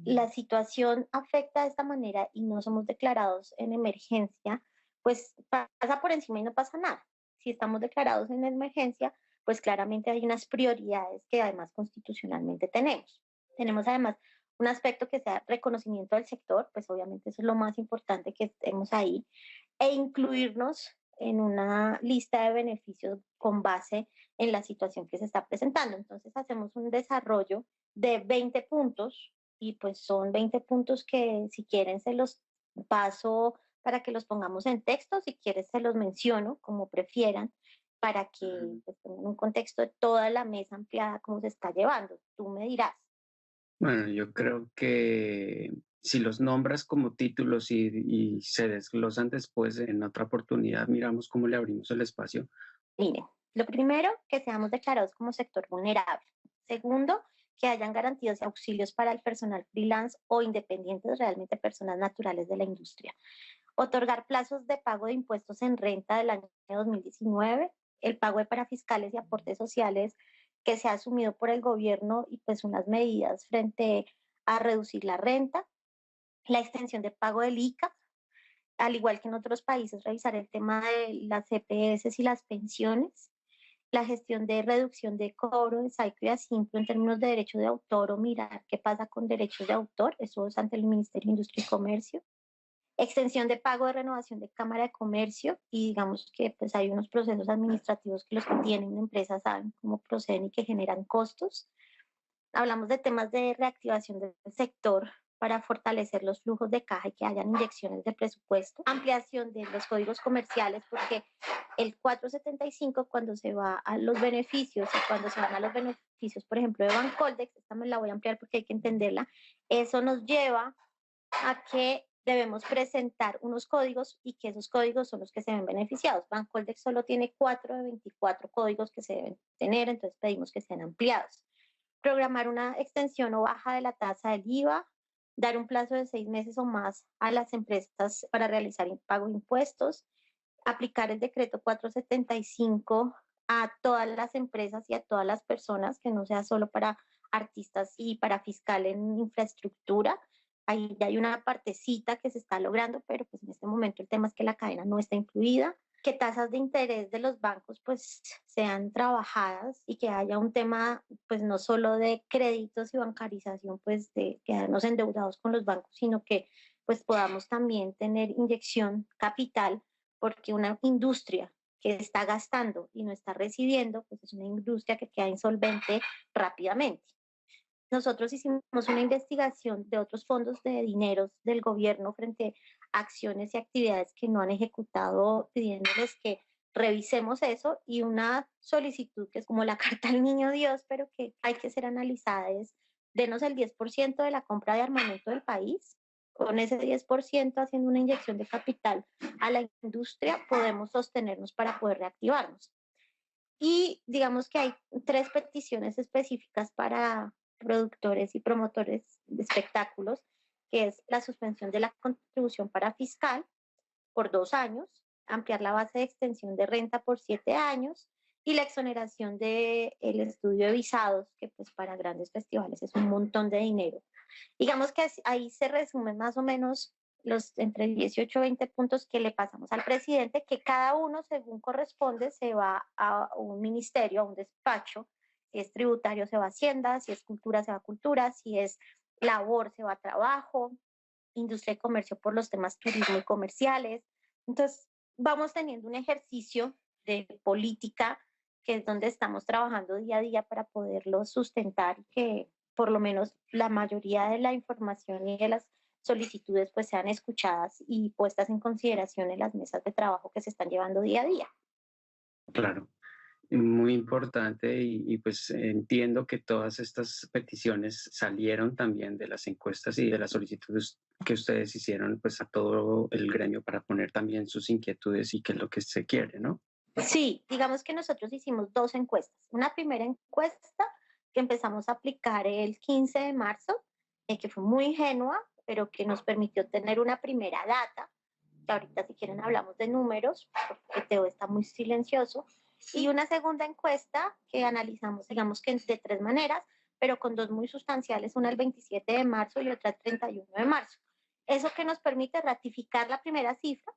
la situación afecta de esta manera y no somos declarados en emergencia, pues pasa por encima y no pasa nada. Si estamos declarados en emergencia, pues claramente hay unas prioridades que además constitucionalmente tenemos. Tenemos además un aspecto que sea reconocimiento del sector, pues obviamente eso es lo más importante que estemos ahí, e incluirnos en una lista de beneficios con base en la situación que se está presentando. Entonces hacemos un desarrollo de 20 puntos y pues son 20 puntos que si quieren se los paso para que los pongamos en texto, si quieres se los menciono como prefieran, para que pues, tengan un contexto de toda la mesa ampliada cómo se está llevando. Tú me dirás. Bueno, yo creo que si los nombras como títulos y se desglosan después en otra oportunidad, miramos cómo le abrimos el espacio. Miren, lo primero, que seamos declarados como sector vulnerable. Segundo, que hayan garantías y auxilios para el personal freelance o independientes, realmente personas naturales de la industria. Otorgar plazos de pago de impuestos en renta del año 2019, el pago de parafiscales y aportes sociales que se ha asumido por el gobierno y pues unas medidas frente a reducir la renta, la extensión de pago del ICA, al igual que en otros países, revisar el tema de las CPS y las pensiones, la gestión de reducción de cobro de SAICO y ASIMPRO en términos de derecho de autor o mirar qué pasa con derechos de autor, eso es ante el Ministerio de Industria y Comercio, extensión de pago de renovación de Cámara de Comercio y digamos que pues hay unos procesos administrativos que los que tienen empresas saben cómo proceden y que generan costos. Hablamos de temas de reactivación del sector para fortalecer los flujos de caja y que hayan inyecciones de presupuesto, ampliación de los códigos comerciales, porque el 475 cuando se va a los beneficios y cuando se van a los beneficios, por ejemplo, de Bancoldex, esta me la voy a ampliar porque hay que entenderla, eso nos lleva a que debemos presentar unos códigos y que esos códigos son los que se ven beneficiados. Bancoldex solo tiene 4 de 24 códigos que se deben tener, entonces pedimos que sean ampliados. Programar una extensión o baja de la tasa del IVA, dar un plazo de 6 meses o más a las empresas para realizar pago de impuestos, aplicar el decreto 475 a todas las empresas y a todas las personas, que no sea solo para artistas y para fiscal en infraestructura. Ahí ya hay una partecita que se está logrando, pero pues en este momento el tema es que la cadena no está incluida, que tasas de interés de los bancos pues sean trabajadas y que haya un tema pues no solo de créditos y bancarización pues de quedarnos endeudados con los bancos, sino que pues podamos también tener inyección capital, porque una industria que está gastando y no está recibiendo pues es una industria que queda insolvente rápidamente. Nosotros hicimos una investigación de otros fondos de dineros del gobierno frente a acciones y actividades que no han ejecutado, pidiéndoles que revisemos eso, y una solicitud que es como la carta al niño Dios, pero que hay que ser analizada es: denos el 10% de la compra de armamento del país. Con ese 10% haciendo una inyección de capital a la industria podemos sostenernos para poder reactivarnos. Y digamos que hay 3 peticiones específicas para productores y promotores de espectáculos, que es la suspensión de la contribución para fiscal por 2 años, ampliar la base de extensión de renta por 7 años, y la exoneración del estudio de visados, que pues para grandes festivales es un montón de dinero. Digamos que ahí se resumen más o menos los entre 18 y 20 puntos que le pasamos al presidente, que cada uno, según corresponde, se va a un ministerio, a un despacho. Si es tributario, se va a Hacienda; si es cultura, se va a cultura; si es labor, se va a trabajo; industria y comercio por los temas turismo y comerciales. Entonces, vamos teniendo un ejercicio de política, que es donde estamos trabajando día a día para poderlo sustentar y que por lo menos la mayoría de la información y de las solicitudes pues sean escuchadas y puestas en consideración en las mesas de trabajo que se están llevando día a día. Claro. Muy importante pues entiendo que todas estas peticiones salieron también de las encuestas y de las solicitudes que ustedes hicieron pues a todo el gremio para poner también sus inquietudes y qué es lo que se quiere, ¿no? Sí, digamos que nosotros hicimos 2 encuestas. Una primera encuesta que empezamos a aplicar el 15 de marzo, que fue muy ingenua, pero que nos permitió tener una primera data, que ahorita si quieren hablamos de números, porque Teo está muy silencioso, y una segunda encuesta que analizamos, digamos que de 3 maneras, pero con 2 muy sustanciales, una el 27 de marzo y otra el 31 de marzo. Eso que nos permite ratificar la primera cifra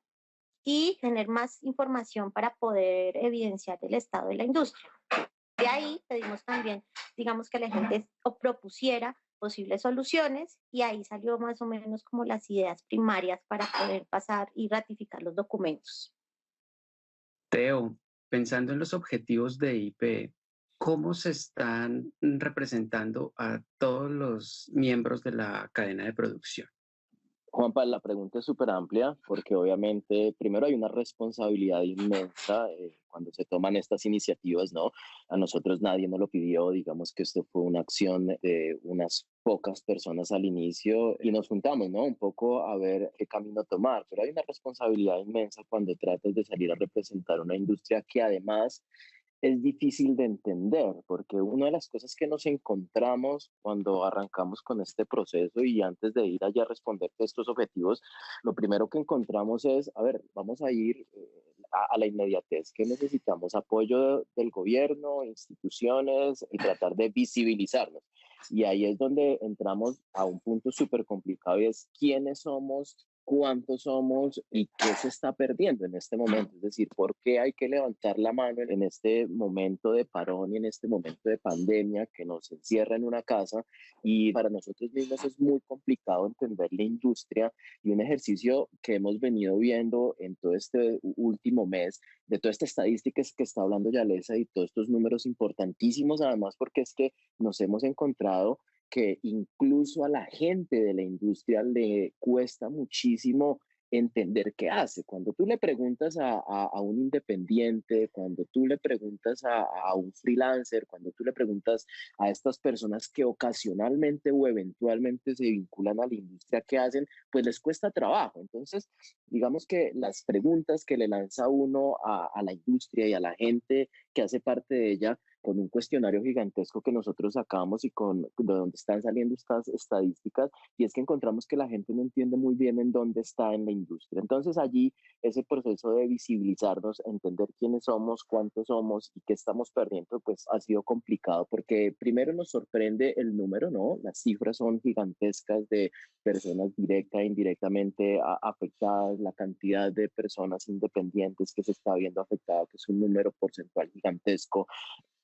y tener más información para poder evidenciar el estado de la industria. De ahí pedimos también, digamos, que la gente propusiera posibles soluciones y ahí salió más o menos como las ideas primarias para poder pasar y ratificar los documentos. Teo, pensando en los objetivos de IP, ¿cómo se están representando a todos los miembros de la cadena de producción? Juanpa, la pregunta es súper amplia porque obviamente primero hay una responsabilidad inmensa cuando se toman estas iniciativas, ¿no? A nosotros nadie nos lo pidió, digamos que esto fue una acción de unas pocas personas al inicio y nos juntamos, ¿no? Un poco a ver qué camino tomar, pero hay una responsabilidad inmensa cuando tratas de salir a representar una industria que además es difícil de entender, porque una de las cosas que nos encontramos cuando arrancamos con este proceso y antes de ir allá a responder estos objetivos, lo primero que encontramos es, a ver, vamos a ir a la inmediatez, que necesitamos apoyo del gobierno, instituciones y tratar de visibilizarnos. Y ahí es donde entramos a un punto súper complicado y es quiénes somos, cuántos somos y qué se está perdiendo en este momento. Es decir, por qué hay que levantar la mano en este momento de parón y en este momento de pandemia que nos encierra en una casa. Y para nosotros mismos es muy complicado entender la industria y un ejercicio que hemos venido viendo en todo este último mes, de toda esta estadística que está hablando Yalesa y todos estos números importantísimos, además porque es que nos hemos encontrado que incluso a la gente de la industria le cuesta muchísimo entender qué hace. Cuando tú le preguntas a un independiente, cuando tú le preguntas a un freelancer, cuando tú le preguntas a estas personas que ocasionalmente o eventualmente se vinculan a la industria, ¿qué hacen? Pues les cuesta trabajo. Entonces, digamos que las preguntas que le lanza uno a la industria y a la gente que hace parte de ella, con un cuestionario gigantesco que nosotros sacamos y de donde están saliendo estas estadísticas, y es que encontramos que la gente no entiende muy bien en dónde está en la industria. Entonces allí ese proceso de visibilizarnos, entender quiénes somos, cuántos somos y qué estamos perdiendo, pues ha sido complicado porque primero nos sorprende el número, ¿no? Las cifras son gigantescas de personas directa e indirectamente afectadas, la cantidad de personas independientes que se está viendo afectada, que es un número porcentual gigantesco.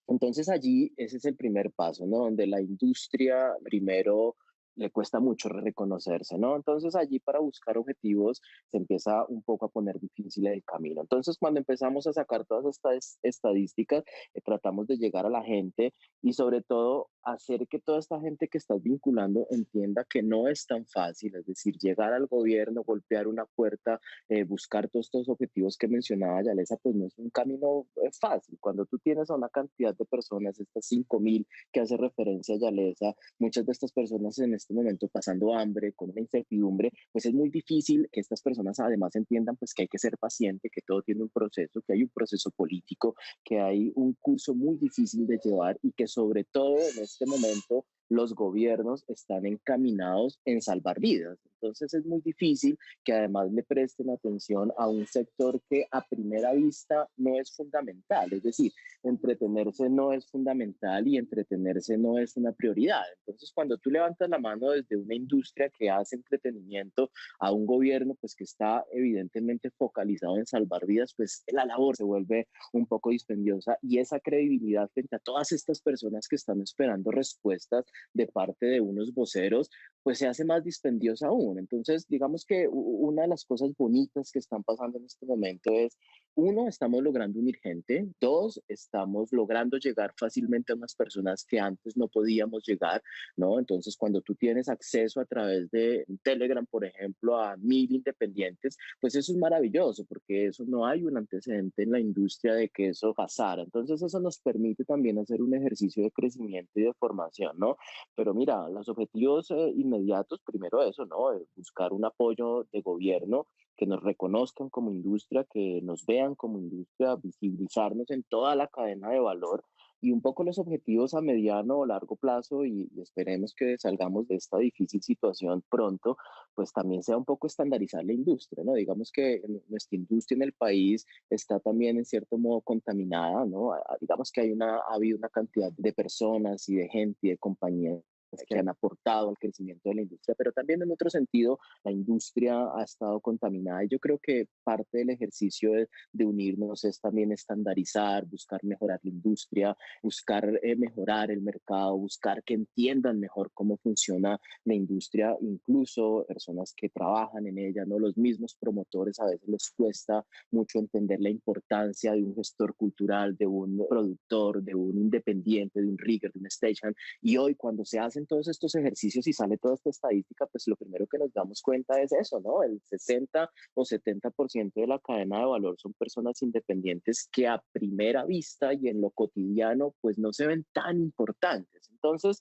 Entonces allí ese es el primer paso, ¿no? Donde la industria primero le cuesta mucho reconocerse, ¿no? Entonces allí para buscar objetivos se empieza un poco a poner difícil el camino. Entonces cuando empezamos a sacar todas estas estadísticas, tratamos de llegar a la gente y sobre todo hacer que toda esta gente que estás vinculando entienda que no es tan fácil, es decir, llegar al gobierno, golpear una puerta, buscar todos estos objetivos que mencionaba Yalesa, pues no es un camino fácil. Cuando tú tienes a una cantidad de personas, estas 5.000 que hace referencia a Yalesa, muchas de estas personas en este momento pasando hambre, con una incertidumbre, pues es muy difícil que estas personas además entiendan pues que hay que ser paciente, que todo tiene un proceso, que hay un proceso político, que hay un curso muy difícil de llevar y que sobre todo en este momento los gobiernos están encaminados en salvar vidas. Entonces es muy difícil que además le presten atención a un sector que a primera vista no es fundamental. Es decir, entretenerse no es fundamental y entretenerse no es una prioridad. Entonces, cuando tú levantas la mano desde una industria que hace entretenimiento a un gobierno pues que está evidentemente focalizado en salvar vidas, pues la labor se vuelve un poco dispendiosa y esa credibilidad frente a todas estas personas que están esperando respuestas de parte de unos voceros, pues se hace más dispendiosa aún. Entonces, digamos que una de las cosas bonitas que están pasando en este momento es, uno, estamos logrando unir gente, dos, estamos logrando llegar fácilmente a unas personas que antes no podíamos llegar, ¿no? Entonces, cuando tú tienes acceso a través de Telegram, por ejemplo, a 1000 independientes, pues eso es maravilloso, porque eso no hay un antecedente en la industria de que eso pasara. Entonces, eso nos permite también hacer un ejercicio de crecimiento y de formación, ¿no? Pero mira, los objetivos inmediatos, primero eso, ¿no? Buscar un apoyo de gobierno que nos reconozcan como industria, que nos vean como industria, visibilizarnos en toda la cadena de valor y un poco los objetivos a mediano o largo plazo y esperemos que salgamos de esta difícil situación pronto, pues también sea un poco estandarizar la industria, ¿no? Digamos que nuestra industria en el país está también en cierto modo contaminada, ¿no? Digamos que ha habido una cantidad de personas y de gente y de compañías que han aportado al crecimiento de la industria, pero también en otro sentido la industria ha estado contaminada y yo creo que parte del ejercicio de unirnos es también estandarizar, buscar mejorar la industria, buscar mejorar el mercado, buscar que entiendan mejor cómo funciona la industria, incluso personas que trabajan en ella, ¿no? Los mismos promotores a veces les cuesta mucho entender la importancia de un gestor cultural, de un productor, de un independiente, de un rigger, de un stagehand, y hoy cuando se hacen todos estos ejercicios y sale toda esta estadística, pues lo primero que nos damos cuenta es eso, ¿no? El 60 o 70% de la cadena de valor son personas independientes que a primera vista y en lo cotidiano pues no se ven tan importantes. Entonces,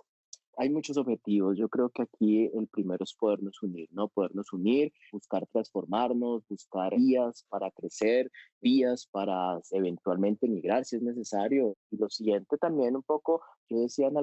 hay muchos objetivos. Yo creo que aquí el primero es podernos unir, ¿no? Podernos unir, buscar transformarnos, buscar vías para crecer, vías para eventualmente migrar si es necesario. Y lo siguiente también un poco, yo decía en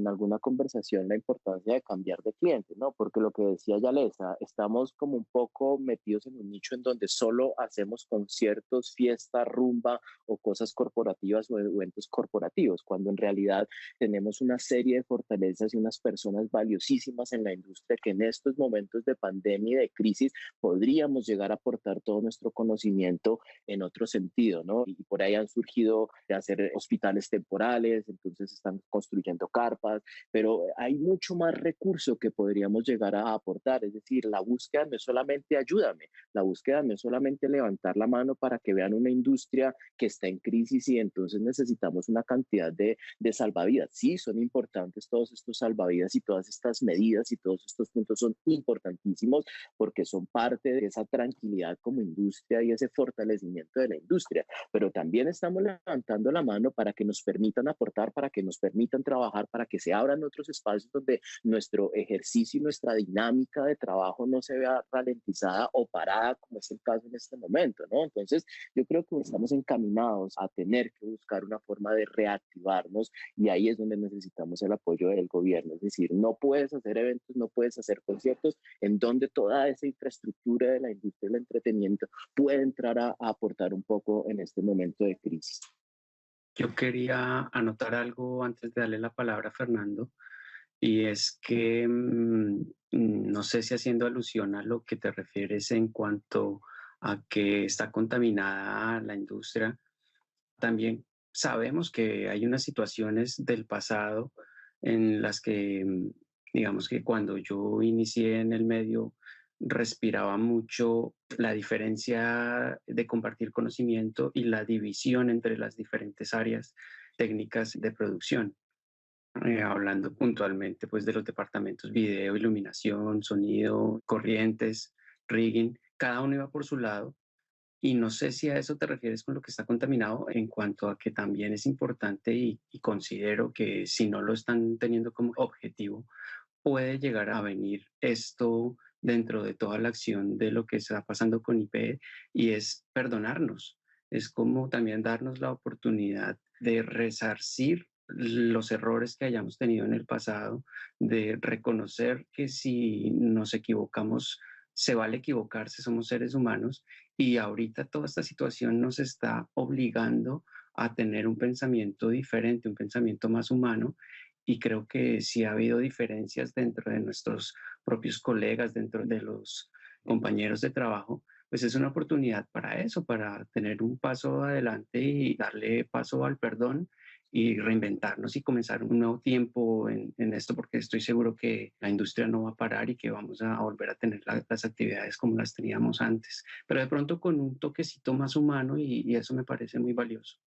alguna conversación la importancia de cambiar de cliente, ¿no? Porque lo que decía Yalesa, estamos como un poco metidos en un nicho en donde solo hacemos conciertos, fiesta, rumba o cosas corporativas o eventos corporativos, cuando en realidad tenemos una serie de fortalezas y unas personas valiosísimas en la industria que en estos momentos de pandemia y de crisis podríamos llegar a aportar todo nuestro conocimiento en otro sentido, ¿no? Y por ahí han surgido de hacer hospitales temporales, entonces están construyendo carpas, pero hay mucho más recurso que podríamos llegar a aportar, es decir, la búsqueda no es solamente ayúdame, la búsqueda no es solamente levantar la mano para que vean una industria que está en crisis y entonces necesitamos una cantidad de salvavidas. Sí, son importantes todos estos salvavidas y todas estas medidas y todos estos puntos son importantísimos porque son parte de esa tranquilidad como industria y ese fortalecimiento de la industria, pero también estamos levantando la mano para que nos permitan aportar, para que nos permitan trabajar, para que se abran otros espacios donde nuestro ejercicio y nuestra dinámica de trabajo no se vea ralentizada o parada como es el caso en este momento, ¿no? Entonces, yo creo que estamos encaminados a tener que buscar una forma de reactivarnos y ahí es donde necesitamos el apoyo del gobierno. Es decir, no puedes hacer eventos, no puedes hacer conciertos en donde toda esa infraestructura de la industria del entretenimiento puede entrar a aportar un poco en este momento de crisis. Yo quería anotar algo antes de darle la palabra a Fernando, y es que no sé si haciendo alusión a lo que te refieres en cuanto a que está contaminada la industria, también sabemos que hay unas situaciones del pasado en las que, digamos que cuando yo inicié en el medio, respiraba mucho la diferencia de compartir conocimiento y la división entre las diferentes áreas técnicas de producción. Hablando puntualmente pues de los departamentos video, iluminación, sonido, corrientes, rigging, cada uno iba por su lado y no sé si a eso te refieres con lo que está contaminado en cuanto a que también es importante y considero que si no lo están teniendo como objetivo, puede llegar a venir esto dentro de toda la acción de lo que está pasando con IP y es perdonarnos. Es como también darnos la oportunidad de resarcir los errores que hayamos tenido en el pasado, de reconocer que si nos equivocamos, se vale equivocarse, somos seres humanos y ahorita toda esta situación nos está obligando a tener un pensamiento diferente, un pensamiento más humano y creo que sí ha habido diferencias dentro de nuestros propios colegas, dentro de los compañeros de trabajo, pues es una oportunidad para eso, para tener un paso adelante y darle paso al perdón y reinventarnos y comenzar un nuevo tiempo en esto, porque estoy seguro que la industria no va a parar y que vamos a volver a tener las actividades como las teníamos antes, pero de pronto con un toquecito más humano y eso me parece muy valioso.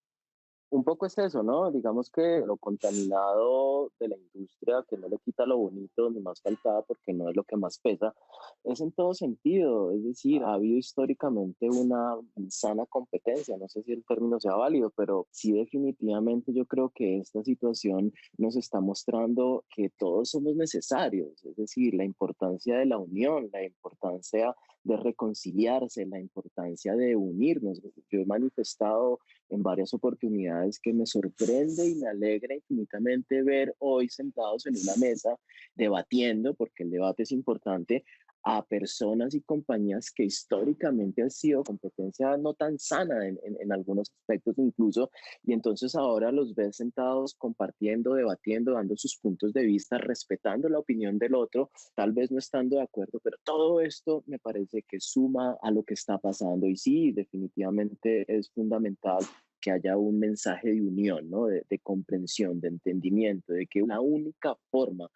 Un poco es eso, ¿no? Digamos que lo contaminado de la industria, que no le quita lo bonito ni más faltaba porque no es lo que más pesa, es en todo sentido. Es decir, ha habido históricamente una sana competencia, no sé si el término sea válido, pero sí definitivamente yo creo que esta situación nos está mostrando que todos somos necesarios, es decir, la importancia de la unión, la importancia de reconciliarse, la importancia de unirnos. Yo he manifestado en varias oportunidades que me sorprende y me alegra infinitamente ver hoy sentados en una mesa debatiendo, porque el debate es importante, a personas y compañías que históricamente han sido competencia no tan sana en algunos aspectos incluso, y entonces ahora los ves sentados compartiendo, debatiendo, dando sus puntos de vista, respetando la opinión del otro, tal vez no estando de acuerdo, pero todo esto me parece que suma a lo que está pasando y sí, definitivamente es fundamental que haya un mensaje de unión, ¿no? De comprensión, de entendimiento, de que la única forma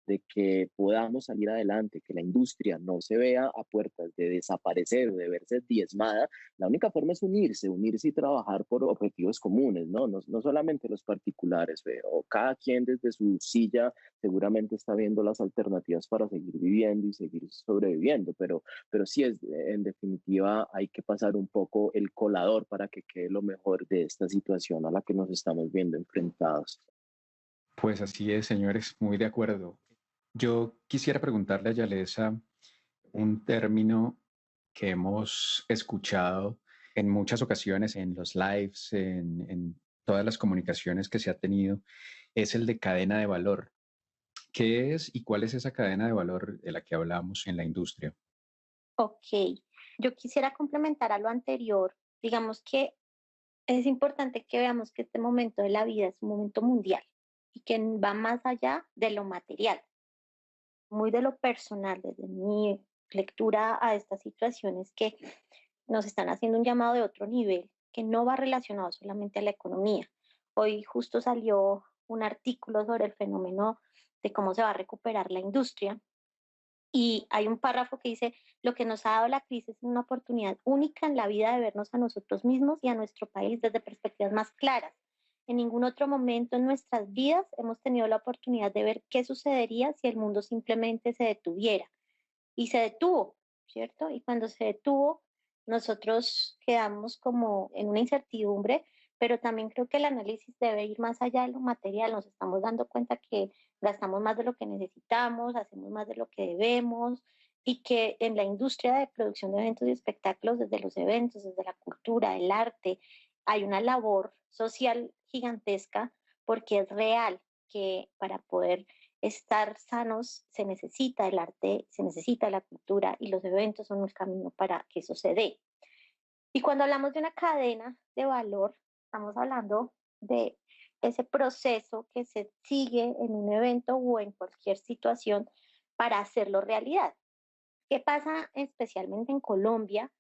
de que podamos salir adelante, que la industria no se vea a puertas de desaparecer o de verse diezmada, la única forma es unirse, unirse y trabajar por objetivos comunes, ¿no? No, no solamente los particulares, pero cada quien desde su silla seguramente está viendo las alternativas para seguir viviendo y seguir sobreviviendo, pero sí es, en definitiva, hay que pasar un poco el colador para que quede lo mejor de esta situación a la que nos estamos viendo enfrentados. Pues así es, señores, muy de acuerdo. Yo quisiera preguntarle a Yalesa un término que hemos escuchado en muchas ocasiones en los lives, en todas las comunicaciones que se ha tenido, es el de cadena de valor. ¿Qué es y cuál es esa cadena de valor de la que hablamos en la industria? Ok, yo quisiera complementar a lo anterior. Digamos que es importante que veamos que este momento de la vida es un momento mundial y que va más allá de lo material, muy de lo personal, desde mi lectura a estas situaciones que nos están haciendo un llamado de otro nivel, que no va relacionado solamente a la economía. Hoy justo salió un artículo sobre el fenómeno de cómo se va a recuperar la industria y hay un párrafo que dice, lo que nos ha dado la crisis es una oportunidad única en la vida de vernos a nosotros mismos y a nuestro país desde perspectivas más claras. En ningún otro momento en nuestras vidas hemos tenido la oportunidad de ver qué sucedería si el mundo simplemente se detuviera. Y se detuvo, ¿cierto? Y cuando se detuvo, nosotros quedamos como en una incertidumbre, pero también creo que el análisis debe ir más allá de lo material. Nos estamos dando cuenta que gastamos más de lo que necesitamos, hacemos más de lo que debemos y que en la industria de producción de eventos y espectáculos, desde los eventos, desde la cultura, el arte, hay una labor social gigantesca porque es real que para poder estar sanos se necesita el arte, se necesita la cultura y los eventos son el camino para que eso se dé. Y cuando hablamos de una cadena de valor, estamos hablando de ese proceso que se sigue en un evento o en cualquier situación para hacerlo realidad. ¿Qué pasa especialmente en Colombia?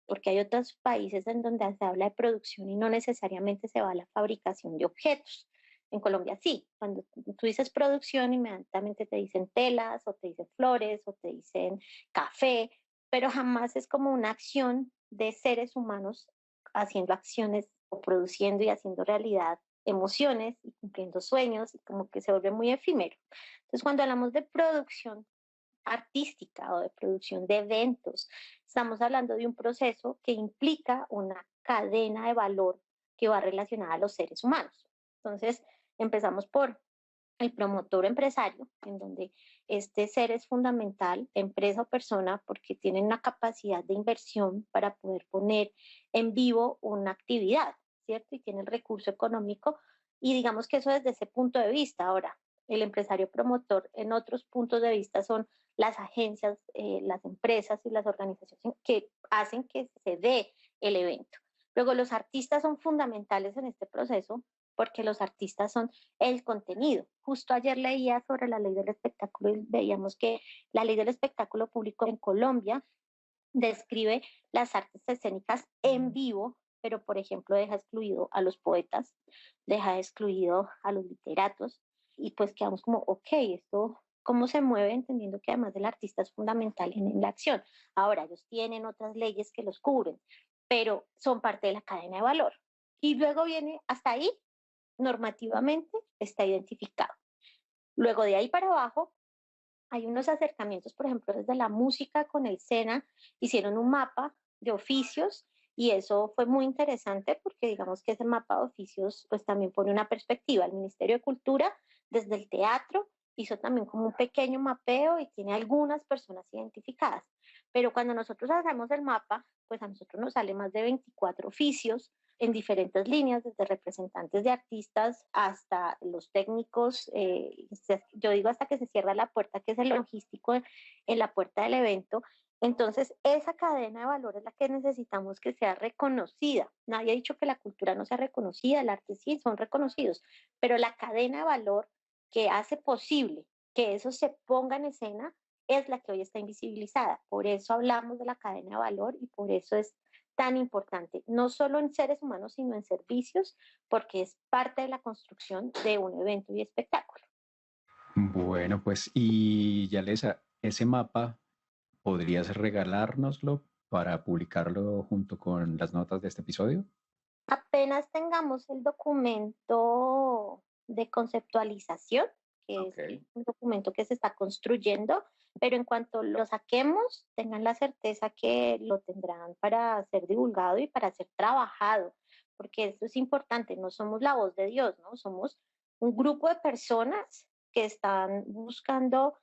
Porque hay otros países en donde se habla de producción y no necesariamente se va a la fabricación de objetos. En Colombia sí, cuando tú dices producción, inmediatamente te dicen telas o te dicen flores o te dicen café, pero jamás es como una acción de seres humanos haciendo acciones o produciendo y haciendo realidad emociones y cumpliendo sueños y como que se vuelve muy efímero. Entonces, cuando hablamos de producción artística o de producción de eventos. Estamos hablando de un proceso que implica una cadena de valor que va relacionada a los seres humanos. Entonces, empezamos por el promotor empresario, en donde este ser es fundamental, empresa o persona, porque tienen una capacidad de inversión para poder poner en vivo una actividad, ¿cierto? Y tiene el recurso económico Y digamos que eso desde ese punto de vista. Ahora, el empresario promotor en otros puntos de vista son las agencias, las empresas y las organizaciones que hacen que se dé el evento. Luego, los artistas son fundamentales en este proceso porque los artistas son el contenido. Justo ayer leía sobre la ley del espectáculo y veíamos que la ley del espectáculo público en Colombia describe las artes escénicas en vivo, pero por ejemplo deja excluido a los poetas, deja excluido a los literatos, y pues quedamos como, ok, esto, ¿cómo se mueve? Entendiendo que además el artista es fundamental en la acción. Ahora, ellos tienen otras leyes que los cubren, pero son parte de la cadena de valor. Y luego viene, hasta ahí, normativamente está identificado. Luego de ahí para abajo, hay unos acercamientos, por ejemplo, desde la música con el SENA, hicieron un mapa de oficios y eso fue muy interesante porque digamos que ese mapa de oficios pues también pone una perspectiva. El Ministerio de Cultura desde el teatro hizo también como un pequeño mapeo y tiene algunas personas identificadas. Pero cuando nosotros hacemos el mapa, pues a nosotros nos sale más de 24 oficios en diferentes líneas, desde representantes de artistas hasta los técnicos, yo digo hasta que se cierra la puerta, que es el logístico en la puerta del evento. Entonces, esa cadena de valor es la que necesitamos que sea reconocida. Nadie ha dicho que la cultura no sea reconocida, el arte sí, son reconocidos, pero la cadena de valor que hace posible que eso se ponga en escena es la que hoy está invisibilizada. Por eso hablamos de la cadena de valor y por eso es tan importante, no solo en seres humanos, sino en servicios, porque es parte de la construcción de un evento y espectáculo. Bueno, pues, y Yalesa, ese mapa, ¿podrías regalárnoslo para publicarlo junto con las notas de este episodio? Apenas tengamos el documento de conceptualización, que Okay. es un documento que se está construyendo, pero en cuanto lo saquemos, tengan la certeza que lo tendrán para ser divulgado y para ser trabajado, porque esto es importante, no somos la voz de Dios, ¿no? Somos un grupo de personas que están buscando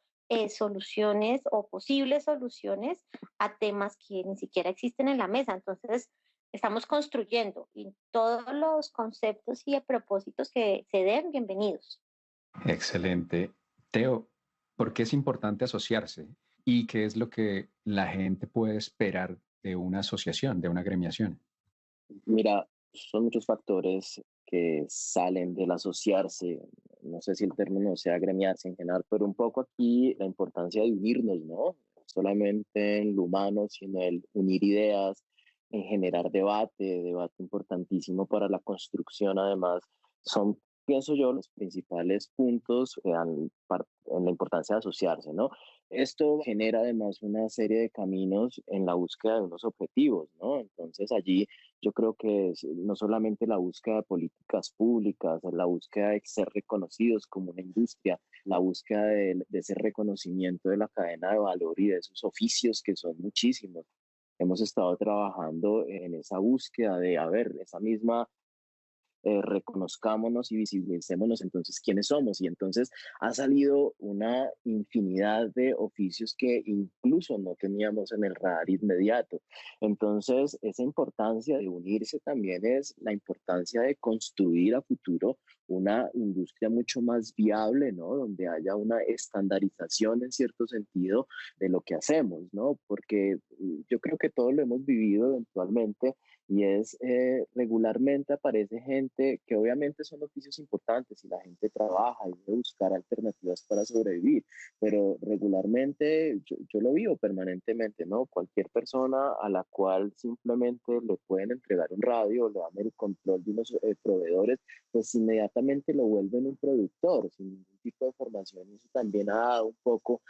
soluciones o posibles soluciones a temas que ni siquiera existen en la mesa. Entonces, estamos construyendo y todos los conceptos y propósitos que se den, bienvenidos. Excelente. Teo, ¿por qué es importante asociarse? ¿Y qué es lo que la gente puede esperar de una asociación, de una agremiación? Mira, son muchos factores que salen del asociarse. No sé si el término sea agremiarse en general, pero un poco aquí la importancia de unirnos, ¿no? No solamente en lo humano, sino el unir ideas, en generar debate importantísimo para la construcción. Además, son, pienso yo, los principales puntos que dan en la importancia de asociarse, ¿no? Esto genera además una serie de caminos en la búsqueda de unos objetivos, ¿no? Entonces allí yo creo que es no solamente la búsqueda de políticas públicas, la búsqueda de ser reconocidos como una industria, la búsqueda de ese reconocimiento de la cadena de valor y de esos oficios que son muchísimos. Hemos estado trabajando en esa búsqueda de, a ver, esa misma reconozcámonos y visibilicémonos entonces quiénes somos. Y entonces ha salido una infinidad de oficios que incluso no teníamos en el radar inmediato. Entonces, esa importancia de unirse también es la importancia de construir a futuro una industria mucho más viable, ¿no? Donde haya una estandarización en cierto sentido de lo que hacemos, ¿no? Porque yo creo que todos lo hemos vivido eventualmente y es regularmente aparece gente que obviamente son oficios importantes y la gente trabaja y debe buscar alternativas para sobrevivir, pero regularmente yo lo vivo permanentemente, ¿no? Cualquier persona a la cual simplemente le pueden entregar un radio o le dan el control de unos proveedores, pues inmediatamente lo vuelven un productor sin ningún tipo de formación y eso también ha dado un poco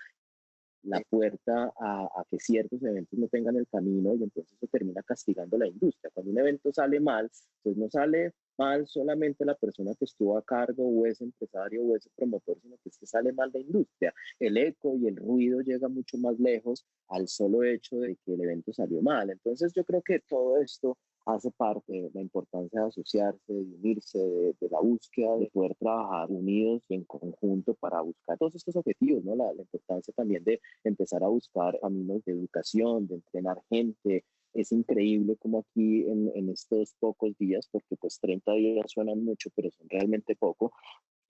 la puerta a que ciertos eventos no tengan el camino y entonces eso termina castigando la industria. Cuando un evento sale mal, pues no sale mal solamente la persona que estuvo a cargo o ese empresario o ese promotor, sino que es que sale mal la industria. El eco y el ruido llega mucho más lejos al solo hecho de que el evento salió mal. Entonces yo creo que todo esto hace parte de la importancia de asociarse, de unirse, de la búsqueda, de poder trabajar unidos y en conjunto para buscar todos estos objetivos, ¿no? La importancia también de empezar a buscar caminos de educación, de entrenar gente, Es increíble como aquí en estos pocos días, porque pues 30 días suenan mucho, pero son realmente poco,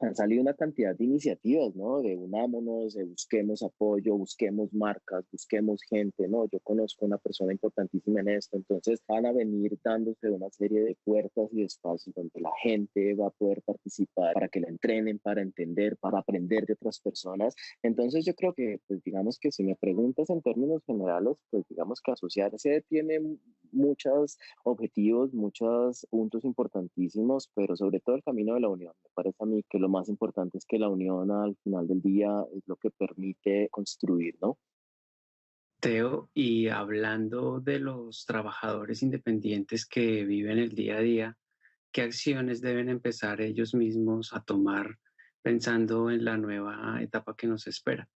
han salido una cantidad de iniciativas, ¿no? De unámonos, de busquemos apoyo, busquemos marcas, busquemos gente, ¿no? Yo conozco una persona importantísima en esto, entonces van a venir dándose una serie de puertas y espacios donde la gente va a poder participar para que la entrenen, para entender, para aprender de otras personas. Entonces yo creo que, pues digamos que si me preguntas en términos generales, pues digamos que asociarse tiene muchos objetivos, muchos puntos importantísimos, pero sobre todo el camino de la unión. Me parece a mí que lo más importante es que la unión al final del día es lo que permite construir, ¿no? Teo, y hablando de los trabajadores independientes que viven el día a día, ¿qué acciones deben empezar ellos mismos a tomar pensando en la nueva etapa que nos espera?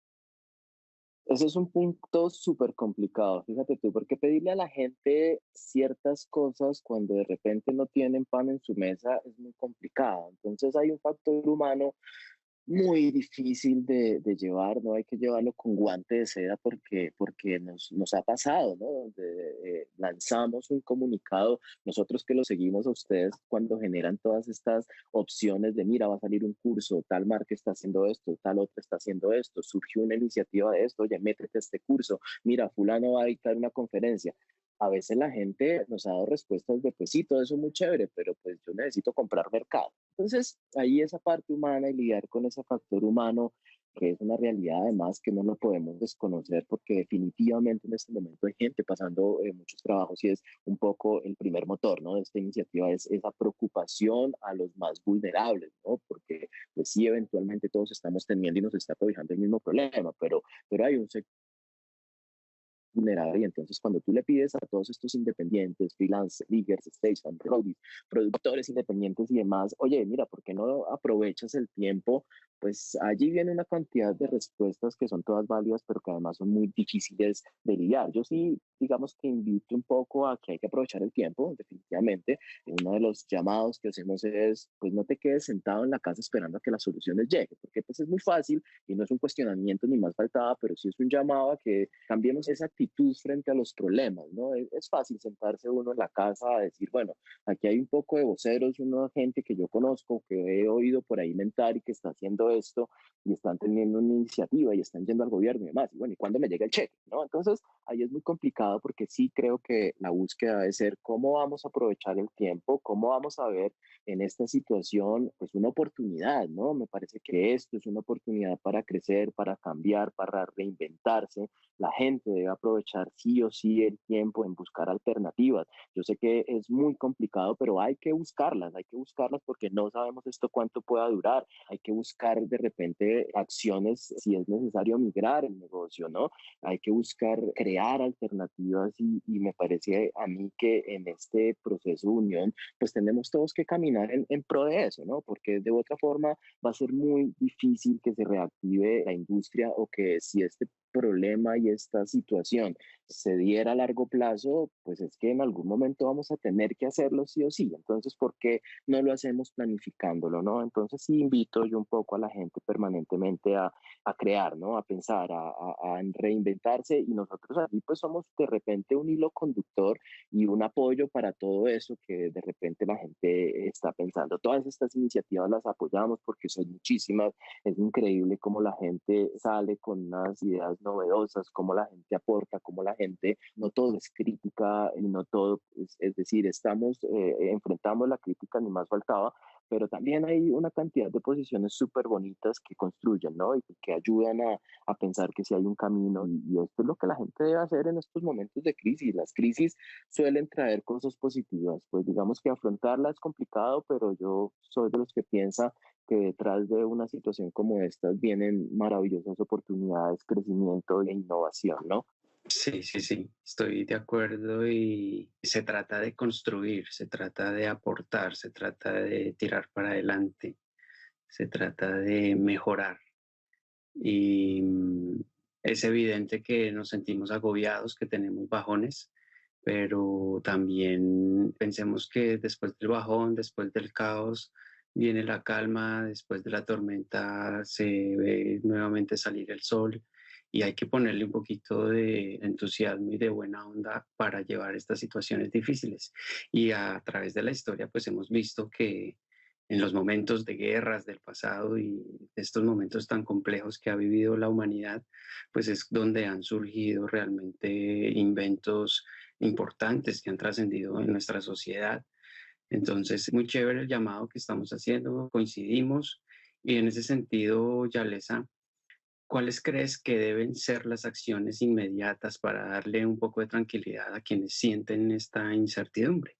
Ese es un punto súper complicado, fíjate tú, porque pedirle a la gente ciertas cosas cuando de repente no tienen pan en su mesa es muy complicado. Entonces hay un factor humano muy difícil de llevar, ¿no? Hay que llevarlo con guante de seda porque nos ha pasado, ¿no? Donde lanzamos un comunicado, nosotros que lo seguimos a ustedes cuando generan todas estas opciones de, mira, va a salir un curso, tal marca está haciendo esto, tal otra está haciendo esto, surgió una iniciativa de esto, oye, métete a este curso, mira, fulano va a dictar una conferencia. A veces la gente nos ha dado respuestas de, pues sí, todo eso es muy chévere, pero pues yo necesito comprar mercado. Entonces, ahí esa parte humana y lidiar con ese factor humano, que es una realidad además que no lo podemos desconocer porque definitivamente en este momento hay gente pasando muchos trabajos y es un poco el primer motor, ¿no? De esta iniciativa es esa preocupación a los más vulnerables, ¿no? Porque pues sí, eventualmente todos estamos teniendo y nos está cobijando el mismo problema, pero hay un sector vulnerable. Y entonces cuando tú le pides a todos estos independientes, freelance, leaguers, stations, roadies, productores independientes y demás, oye, mira, ¿por qué no aprovechas el tiempo? Pues allí viene una cantidad de respuestas que son todas válidas, pero que además son muy difíciles de lidiar. Yo sí, digamos que invito un poco a que hay que aprovechar el tiempo, definitivamente. Uno de los llamados que hacemos es, pues no te quedes sentado en la casa esperando a que las soluciones lleguen, porque pues es muy fácil y no es un cuestionamiento ni más faltaba, pero sí es un llamado a que cambiemos esa actitud frente a los problemas, ¿no? Es fácil sentarse uno en la casa a decir, bueno, aquí hay un poco de voceros, una gente que yo conozco, que he oído por ahí mentar y que está haciendo esto y están teniendo una iniciativa y están yendo al gobierno y demás. Y bueno, ¿y cuándo me llega el cheque? ¿No? Entonces, ahí es muy complicado porque sí creo que la búsqueda debe ser cómo vamos a aprovechar el tiempo, cómo vamos a ver en esta situación pues una oportunidad, ¿no? Me parece que esto es una oportunidad para crecer, para cambiar, para reinventarse. La gente debe aprovechar sí o sí el tiempo en buscar alternativas. Yo sé que es muy complicado, pero hay que buscarlas porque no sabemos esto cuánto pueda durar. Hay que buscar de repente acciones si es necesario migrar el negocio, ¿no? Hay que buscar crear alternativas y me parece a mí que en este proceso de unión pues tenemos todos que caminar en pro de eso, ¿no? Porque de otra forma va a ser muy difícil que se reactive la industria o que si este problema y esta situación se diera a largo plazo, pues es que en algún momento vamos a tener que hacerlo sí o sí. Entonces, ¿por qué no lo hacemos planificándolo, no? Entonces, sí invito yo un poco a la gente permanentemente a crear, ¿no? A pensar, a reinventarse y nosotros aquí pues somos de repente un hilo conductor y un apoyo para todo eso que de repente la gente está pensando. Todas estas iniciativas las apoyamos porque son muchísimas. Es increíble cómo la gente sale con unas ideas novedosas, cómo la gente aporta, cómo la gente, no todo es crítica y no todo, es decir, enfrentamos la crítica, ni más faltaba, pero también hay una cantidad de posiciones súper bonitas que construyen, ¿no? Y que ayudan a pensar que sí hay un camino y esto es lo que la gente debe hacer en estos momentos de crisis. Las crisis suelen traer cosas positivas, pues digamos que afrontarla es complicado, pero yo soy de los que piensa que detrás de una situación como esta vienen maravillosas oportunidades, crecimiento e innovación, ¿no? Sí, sí, sí, estoy de acuerdo y se trata de construir, se trata de aportar, se trata de tirar para adelante, se trata de mejorar. Y es evidente que nos sentimos agobiados, que tenemos bajones, pero también pensemos que después del bajón, después del caos, viene la calma, después de la tormenta se ve nuevamente salir el sol y hay que ponerle un poquito de entusiasmo y de buena onda para llevar estas situaciones difíciles. Y a través de la historia, pues hemos visto que en los momentos de guerras del pasado y estos momentos tan complejos que ha vivido la humanidad, pues es donde han surgido realmente inventos importantes que han trascendido en nuestra sociedad. Entonces, muy chévere el llamado que estamos haciendo, coincidimos y en ese sentido, Yalesa, ¿cuáles crees que deben ser las acciones inmediatas para darle un poco de tranquilidad a quienes sienten esta incertidumbre?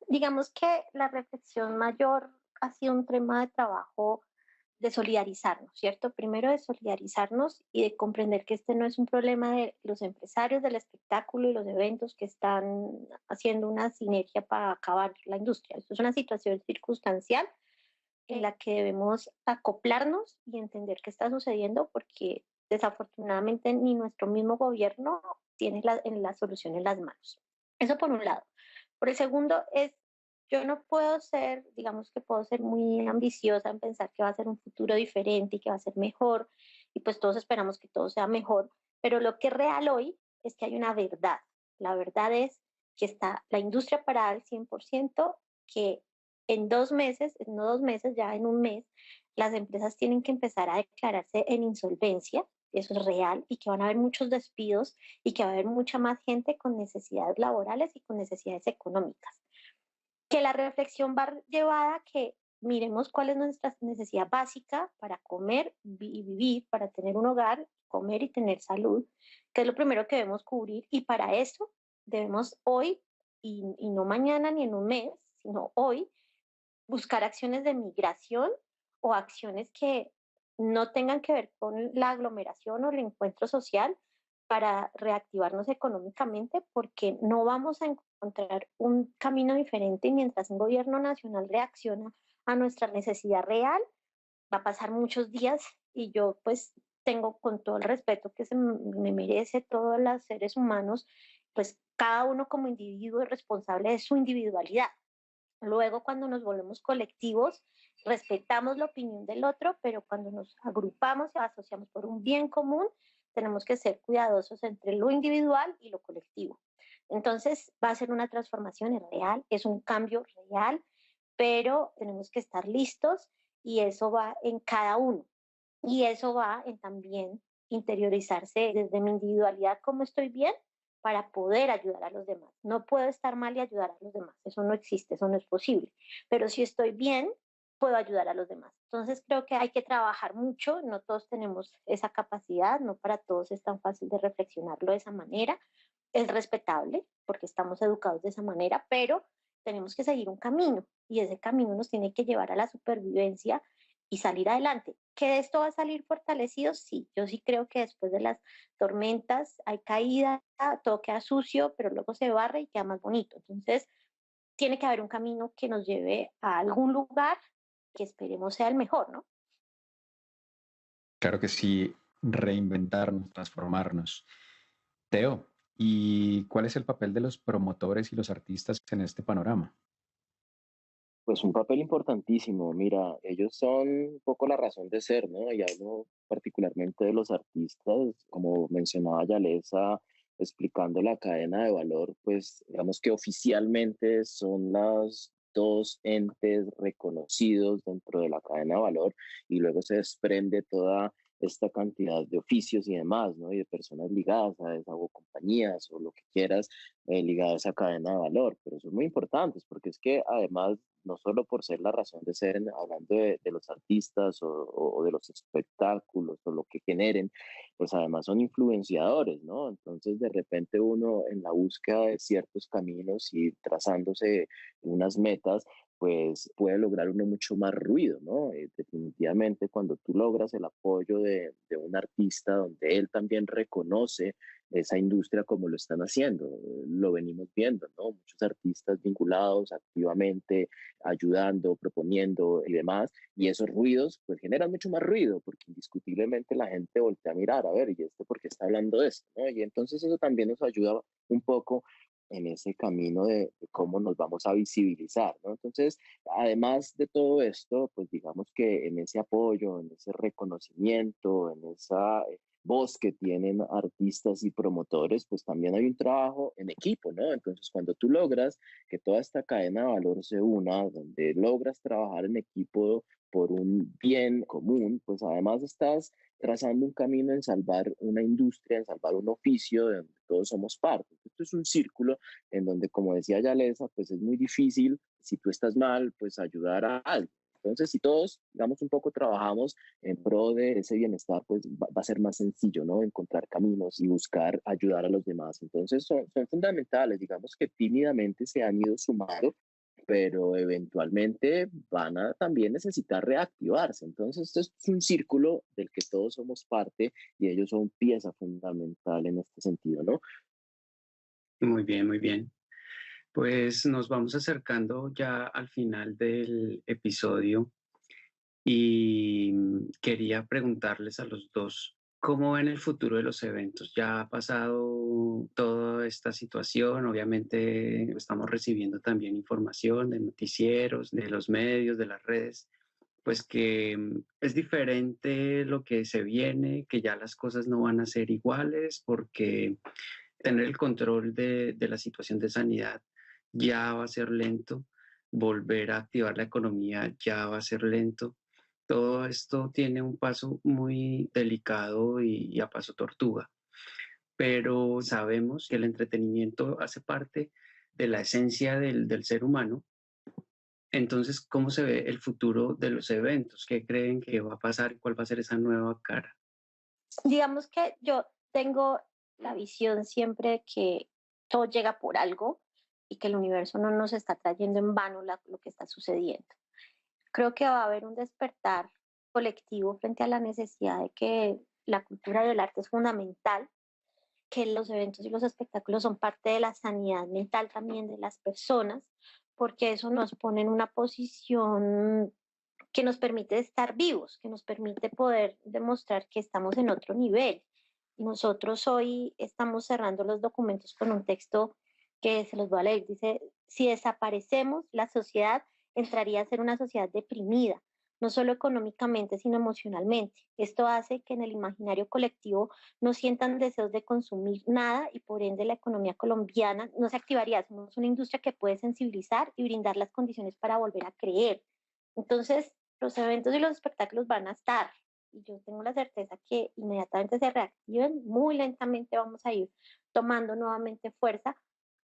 Digamos que la reflexión mayor ha sido un tema de trabajo de solidarizarnos, ¿cierto? Primero de solidarizarnos y de comprender que este no es un problema de los empresarios del espectáculo y los eventos que están haciendo una sinergia para acabar la industria. Esto es una situación circunstancial en la que debemos acoplarnos y entender qué está sucediendo porque desafortunadamente ni nuestro mismo gobierno tiene la solución en las manos. Eso por un lado. Por el segundo es, yo no puedo ser, digamos que puedo ser muy ambiciosa en pensar que va a ser un futuro diferente y que va a ser mejor, y pues todos esperamos que todo sea mejor, pero lo que es real hoy es que hay una verdad. La verdad es que está la industria parada al 100%, que en 2 meses, no 2 meses, ya en un mes, las empresas tienen que empezar a declararse en insolvencia, eso es real, y que van a haber muchos despidos y que va a haber mucha más gente con necesidades laborales y con necesidades económicas. Que la reflexión va llevada a que miremos cuál es nuestra necesidad básica para comer y vivir, para tener un hogar, comer y tener salud, que es lo primero que debemos cubrir, y para eso debemos hoy, y no mañana ni en un mes, sino hoy, buscar acciones de migración o acciones que no tengan que ver con la aglomeración o el encuentro social para reactivarnos económicamente, porque no vamos a encontrar un camino diferente mientras un gobierno nacional reacciona a nuestra necesidad real. Va a pasar muchos días y yo pues tengo, con todo el respeto que se me merece todos los seres humanos, pues cada uno como individuo es responsable de su individualidad. Luego, cuando nos volvemos colectivos, respetamos la opinión del otro, pero cuando nos agrupamos y asociamos por un bien común, tenemos que ser cuidadosos entre lo individual y lo colectivo. Entonces, va a ser una transformación real, es un cambio real, pero tenemos que estar listos y eso va en cada uno. Y eso va en también interiorizarse desde mi individualidad, cómo estoy bien, para poder ayudar a los demás. No puedo estar mal y ayudar a los demás. Eso no existe, eso no es posible. Pero si estoy bien, puedo ayudar a los demás. Entonces creo que hay que trabajar mucho. No todos tenemos esa capacidad, no para todos es tan fácil de reflexionarlo de esa manera. Es respetable porque estamos educados de esa manera, pero tenemos que seguir un camino y ese camino nos tiene que llevar a la supervivencia y salir adelante. ¿Que esto va a salir fortalecido? Sí, yo sí creo que después de las tormentas hay caída, todo queda sucio, pero luego se barre y queda más bonito. Entonces, tiene que haber un camino que nos lleve a algún lugar que esperemos sea el mejor, ¿no? Claro que sí, reinventarnos, transformarnos. Teo, ¿y cuál es el papel de los promotores y los artistas en este panorama? Pues un papel importantísimo. Mira, ellos son un poco la razón de ser, ¿no? Y hablo particularmente de los artistas, como mencionaba Yalesa, explicando la cadena de valor, pues digamos que oficialmente son las dos entes reconocidos dentro de la cadena de valor y luego se desprende toda esta cantidad de oficios y demás, ¿no? Y de personas ligadas a esa o compañías o lo que quieras ligadas a esa cadena de valor, pero son muy importantes porque es que además no solo por ser la razón de ser, hablando de los artistas o de los espectáculos o lo que generen, pues además son influenciadores, ¿no? Entonces de repente uno en la búsqueda de ciertos caminos y trazándose unas metas, pues puede lograr uno mucho más ruido, ¿no? Definitivamente cuando tú logras el apoyo de un artista donde él también reconoce esa industria como lo están haciendo. Lo venimos viendo, ¿no? Muchos artistas vinculados activamente, ayudando, proponiendo y demás, y esos ruidos pues generan mucho más ruido, porque indiscutiblemente la gente voltea a mirar, a ver, ¿y este por qué está hablando de esto? ¿No? Y entonces eso también nos ayuda un poco en ese camino de cómo nos vamos a visibilizar, ¿no? Entonces, además de todo esto, pues digamos que en ese apoyo, en ese reconocimiento, en esa voz que tienen artistas y promotores, pues también hay un trabajo en equipo, ¿no? Entonces, cuando tú logras que toda esta cadena de valor se una, donde logras trabajar en equipo por un bien común, pues además estás trazando un camino en salvar una industria, en salvar un oficio de donde todos somos parte. Esto es un círculo en donde, como decía Yalesa, pues es muy difícil, si tú estás mal, pues ayudar a alguien. Entonces, si todos, digamos, un poco trabajamos en pro de ese bienestar, pues va a ser más sencillo, ¿no? Encontrar caminos y buscar ayudar a los demás. Entonces, son fundamentales, digamos que tímidamente se han ido sumando, pero eventualmente van a también necesitar reactivarse. Entonces, esto es un círculo del que todos somos parte y ellos son pieza fundamental en este sentido, ¿no? Muy bien, muy bien. Pues nos vamos acercando ya al final del episodio y quería preguntarles a los dos, ¿cómo ven el futuro de los eventos? Ya ha pasado toda esta situación, obviamente estamos recibiendo también información de noticieros, de los medios, de las redes, pues que es diferente lo que se viene, que ya las cosas no van a ser iguales porque tener el control de la situación de sanidad ya va a ser lento, volver a activar la economía ya va a ser lento. Todo esto tiene un paso muy delicado y a paso tortuga, pero sabemos que el entretenimiento hace parte de la esencia del ser humano. Entonces, ¿cómo se ve el futuro de los eventos? ¿Qué creen que va a pasar? ¿Cuál va a ser esa nueva cara? Digamos que yo tengo la visión siempre que todo llega por algo y que el universo no nos está trayendo en vano lo que está sucediendo. Creo que va a haber un despertar colectivo frente a la necesidad de que la cultura y el arte es fundamental, que los eventos y los espectáculos son parte de la sanidad mental también de las personas, porque eso nos pone en una posición que nos permite estar vivos, que nos permite poder demostrar que estamos en otro nivel. Y nosotros hoy estamos cerrando los documentos con un texto que se los voy a leer. Dice, si desaparecemos, la sociedad entraría a ser una sociedad deprimida, no solo económicamente, sino emocionalmente. Esto hace que en el imaginario colectivo no sientan deseos de consumir nada y por ende la economía colombiana no se activaría. Somos una industria que puede sensibilizar y brindar las condiciones para volver a creer. Entonces, los eventos y los espectáculos van a estar y yo tengo la certeza que inmediatamente se reactiven, muy lentamente vamos a ir tomando nuevamente fuerza,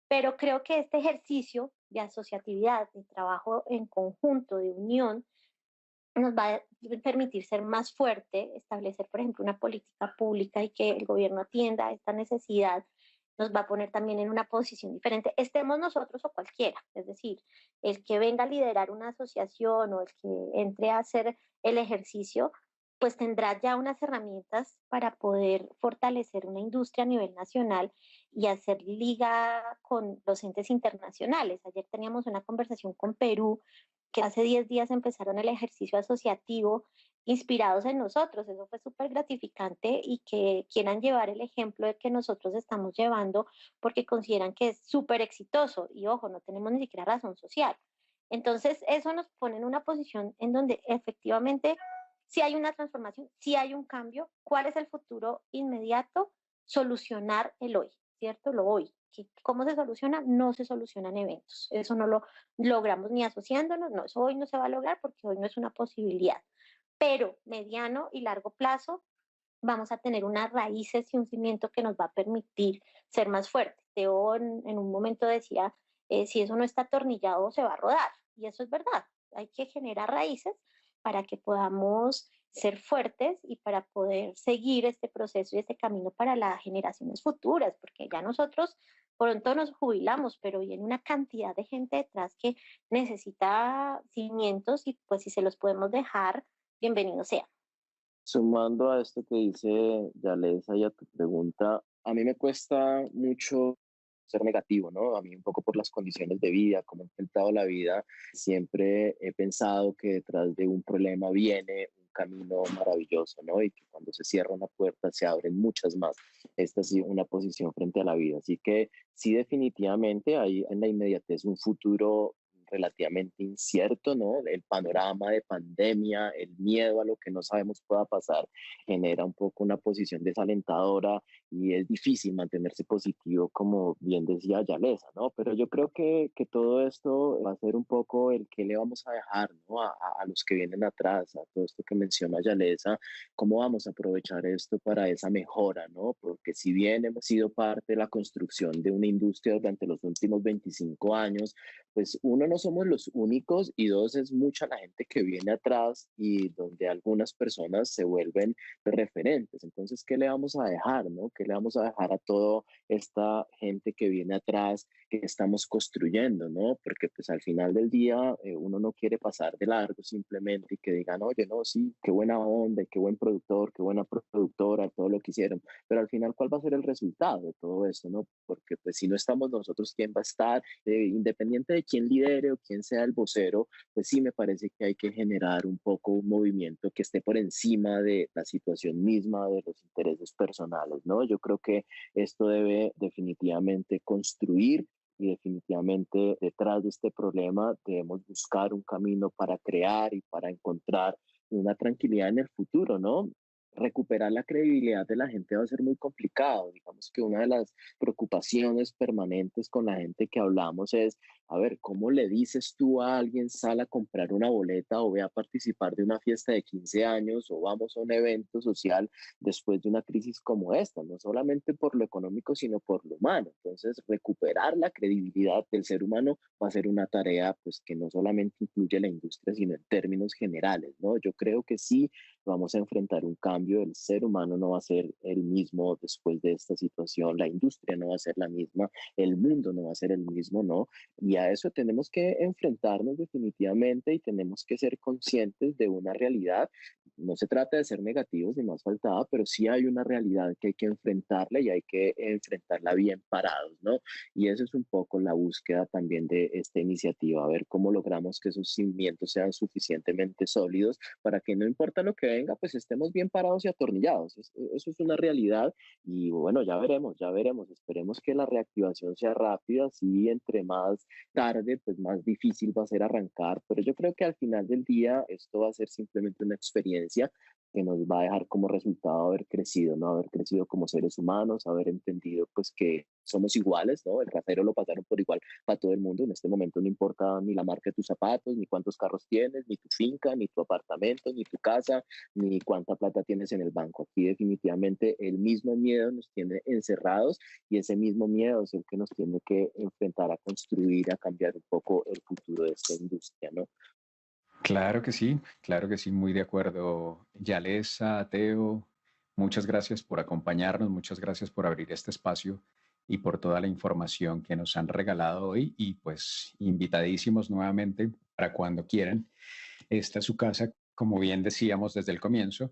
pero creo que este ejercicio de asociatividad, de trabajo en conjunto, de unión, nos va a permitir ser más fuerte, establecer, por ejemplo, una política pública y que el gobierno atienda esta necesidad, nos va a poner también en una posición diferente, estemos nosotros o cualquiera, es decir, el que venga a liderar una asociación o el que entre a hacer el ejercicio, pues tendrá ya unas herramientas para poder fortalecer una industria a nivel nacional y hacer liga con los entes internacionales. Ayer teníamos una conversación con Perú que hace 10 días empezaron el ejercicio asociativo inspirados en nosotros. Eso fue súper gratificante y que quieran llevar el ejemplo de que nosotros estamos llevando porque consideran que es súper exitoso. Y ojo, no tenemos ni siquiera razón social. Entonces, eso nos pone en una posición en donde efectivamente si hay una transformación, si hay un cambio. ¿Cuál es el futuro inmediato? Solucionar el hoy, ¿cierto? Lo hoy. ¿Cómo se soluciona? No se solucionan eventos. Eso no lo logramos ni asociándonos, no, eso hoy no se va a lograr porque hoy no es una posibilidad. Pero mediano y largo plazo vamos a tener unas raíces y un cimiento que nos va a permitir ser más fuertes. Teo en un momento decía, si eso no está atornillado, se va a rodar. Y eso es verdad. Hay que generar raíces para que podamos ser fuertes y para poder seguir este proceso y este camino para las generaciones futuras, porque ya nosotros pronto nos jubilamos, pero viene una cantidad de gente detrás que necesita cimientos y pues si se los podemos dejar, bienvenido sea. Sumando a esto que dice Yalesa y a tu pregunta, a mí me cuesta mucho ser negativo, ¿no? A mí un poco por las condiciones de vida, como he enfrentado la vida, siempre he pensado que detrás de un problema viene un camino maravilloso, ¿no? Y que cuando se cierra una puerta se abren muchas más. Esta es una posición frente a la vida. Así que sí, definitivamente hay en la inmediatez un futuro relativamente incierto, ¿no? El panorama de pandemia, el miedo a lo que no sabemos pueda pasar, genera un poco una posición desalentadora y es difícil mantenerse positivo, como bien decía Yalesa, ¿no? Pero yo creo que todo esto va a ser un poco el que le vamos a dejar, ¿no? A los que vienen atrás, a todo esto que menciona Yalesa, cómo vamos a aprovechar esto para esa mejora, ¿no? Porque si bien hemos sido parte de la construcción de una industria durante los últimos 25 años, pues uno, no somos los únicos y dos, es mucha la gente que viene atrás y donde algunas personas se vuelven referentes. Entonces, ¿qué le vamos a dejar, no? ¿Qué le vamos a dejar a toda esta gente que viene atrás, que estamos construyendo, no? Porque pues al final del día uno no quiere pasar de largo simplemente y que digan, oye, no, sí, qué buena onda, qué buen productor, qué buena productora, todo lo que hicieron, pero al final, ¿cuál va a ser el resultado de todo esto, no? Porque pues si no estamos nosotros, ¿quién va a estar? Independiente de quién lidere o quién sea el vocero, pues sí me parece que hay que generar un poco un movimiento que esté por encima de la situación misma, de los intereses personales, ¿no? Yo creo que esto debe definitivamente construir y definitivamente detrás de este problema debemos buscar un camino para crear y para encontrar una tranquilidad en el futuro, ¿no? Recuperar la credibilidad de la gente va a ser muy complicado. Digamos que una de las preocupaciones permanentes con la gente que hablamos es, a ver, ¿cómo le dices tú a alguien sal a comprar una boleta o ve a participar de una fiesta de 15 años o vamos a un evento social después de una crisis como esta? No solamente por lo económico, sino por lo humano. Entonces, recuperar la credibilidad del ser humano va a ser una tarea pues que no solamente incluye la industria, sino en términos generales, ¿no? Yo creo que sí vamos a enfrentar un cambio, el ser humano no va a ser el mismo después de esta situación, la industria no va a ser la misma, el mundo no va a ser el mismo, ¿no? Y a eso tenemos que enfrentarnos definitivamente y tenemos que ser conscientes de una realidad. No se trata de ser negativos ni más faltaba, pero sí hay una realidad que hay que enfrentarla y hay que enfrentarla bien parados, ¿no? Y eso es un poco la búsqueda también de esta iniciativa, a ver cómo logramos que esos cimientos sean suficientemente sólidos para que no importa lo que venga, pues estemos bien parados y atornillados. Eso es una realidad y bueno, ya veremos. Esperemos que la reactivación sea rápida, sí, entre más tarde, pues más difícil va a ser arrancar, pero yo creo que al final del día esto va a ser simplemente una experiencia que nos va a dejar como resultado haber crecido, ¿no? Haber crecido como seres humanos, haber entendido pues que somos iguales, ¿no? El rasero lo pasaron por igual para todo el mundo. En este momento no importa ni la marca de tus zapatos, ni cuántos carros tienes, ni tu finca, ni tu apartamento, ni tu casa, ni cuánta plata tienes en el banco. Aquí definitivamente el mismo miedo nos tiene encerrados y ese mismo miedo es el que nos tiene que enfrentar a construir, a cambiar un poco el futuro de esta industria, ¿no? Claro que sí, muy de acuerdo. Yalesa, Teo, muchas gracias por acompañarnos, muchas gracias por abrir este espacio y por toda la información que nos han regalado hoy y pues invitadísimos nuevamente para cuando quieran. Esta es su casa, como bien decíamos desde el comienzo.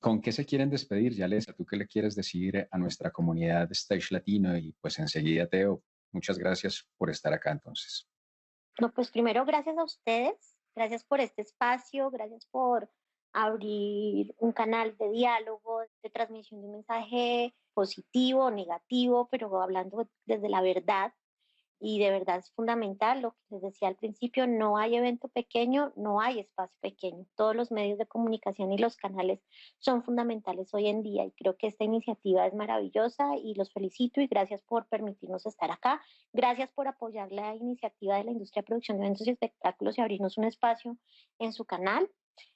¿Con qué se quieren despedir, Yalesa? ¿Tú qué le quieres decir a nuestra comunidad de Stage Latino? Y pues enseguida, Teo, muchas gracias por estar acá entonces. No, pues primero, gracias a ustedes, gracias por este espacio, gracias por abrir un canal de diálogo, de transmisión de un mensaje positivo, negativo, pero hablando desde la verdad. Y de verdad es fundamental lo que les decía al principio, no hay evento pequeño, no hay espacio pequeño. Todos los medios de comunicación y los canales son fundamentales hoy en día y creo que esta iniciativa es maravillosa y los felicito y gracias por permitirnos estar acá. Gracias por apoyar la iniciativa de la industria de producción de eventos y espectáculos y abrirnos un espacio en su canal.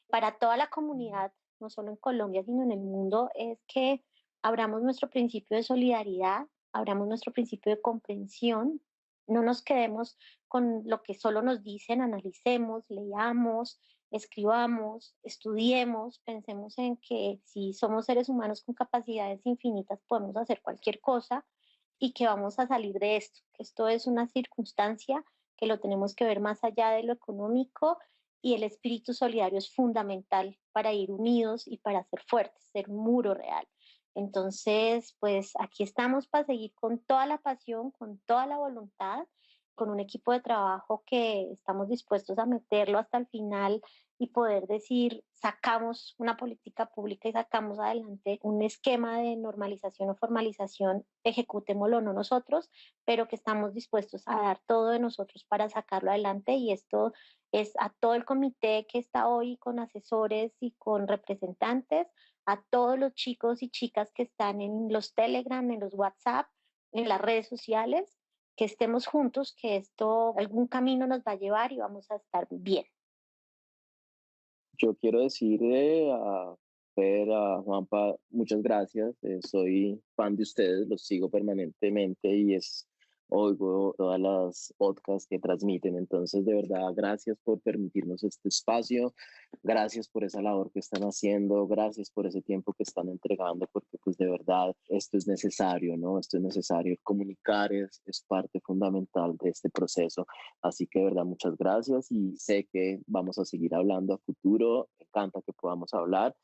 Para toda la comunidad, no solo en Colombia, sino en el mundo, es que abramos nuestro principio de solidaridad, abramos nuestro principio de comprensión, no nos quedemos con lo que solo nos dicen, analicemos, leamos, escribamos, estudiemos, pensemos en que si somos seres humanos con capacidades infinitas podemos hacer cualquier cosa y que vamos a salir de esto, que esto es una circunstancia que lo tenemos que ver más allá de lo económico y el espíritu solidario es fundamental para ir unidos y para ser fuertes, ser un muro real. Entonces, pues aquí estamos para seguir con toda la pasión, con toda la voluntad con un equipo de trabajo que estamos dispuestos a meterlo hasta el final y poder decir, sacamos una política pública y sacamos adelante un esquema de normalización o formalización, ejecutémoslo no nosotros, pero que estamos dispuestos a dar todo de nosotros para sacarlo adelante. Y esto es a todo el comité que está hoy con asesores y con representantes, a todos los chicos y chicas que están en los Telegram, en los WhatsApp, en las redes sociales, que estemos juntos, que esto algún camino nos va a llevar y vamos a estar bien. Yo quiero decirle a Fer, a Juanpa, muchas gracias. Soy fan de ustedes, los sigo permanentemente y oigo todas las podcasts que transmiten. Entonces, de verdad, gracias por permitirnos este espacio. Gracias por esa labor que están haciendo. Gracias por ese tiempo que están entregando, porque pues de verdad esto es necesario, ¿no? Esto es necesario. Comunicar es parte fundamental de este proceso. Así que de verdad, muchas gracias y sé que vamos a seguir hablando a futuro. Me encanta que podamos hablar.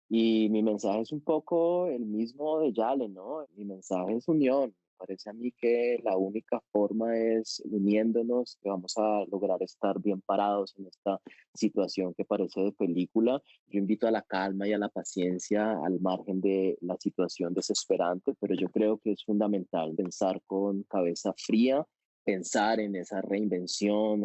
Y mi mensaje es un poco el mismo de Yale, ¿no? Mi mensaje es unión. Parece a mí que la única forma es uniéndonos que vamos a lograr estar bien parados en esta situación que parece de película. Yo invito a la calma y a la paciencia al margen de la situación desesperante, pero yo creo que es fundamental pensar con cabeza fría, pensar en esa reinvención,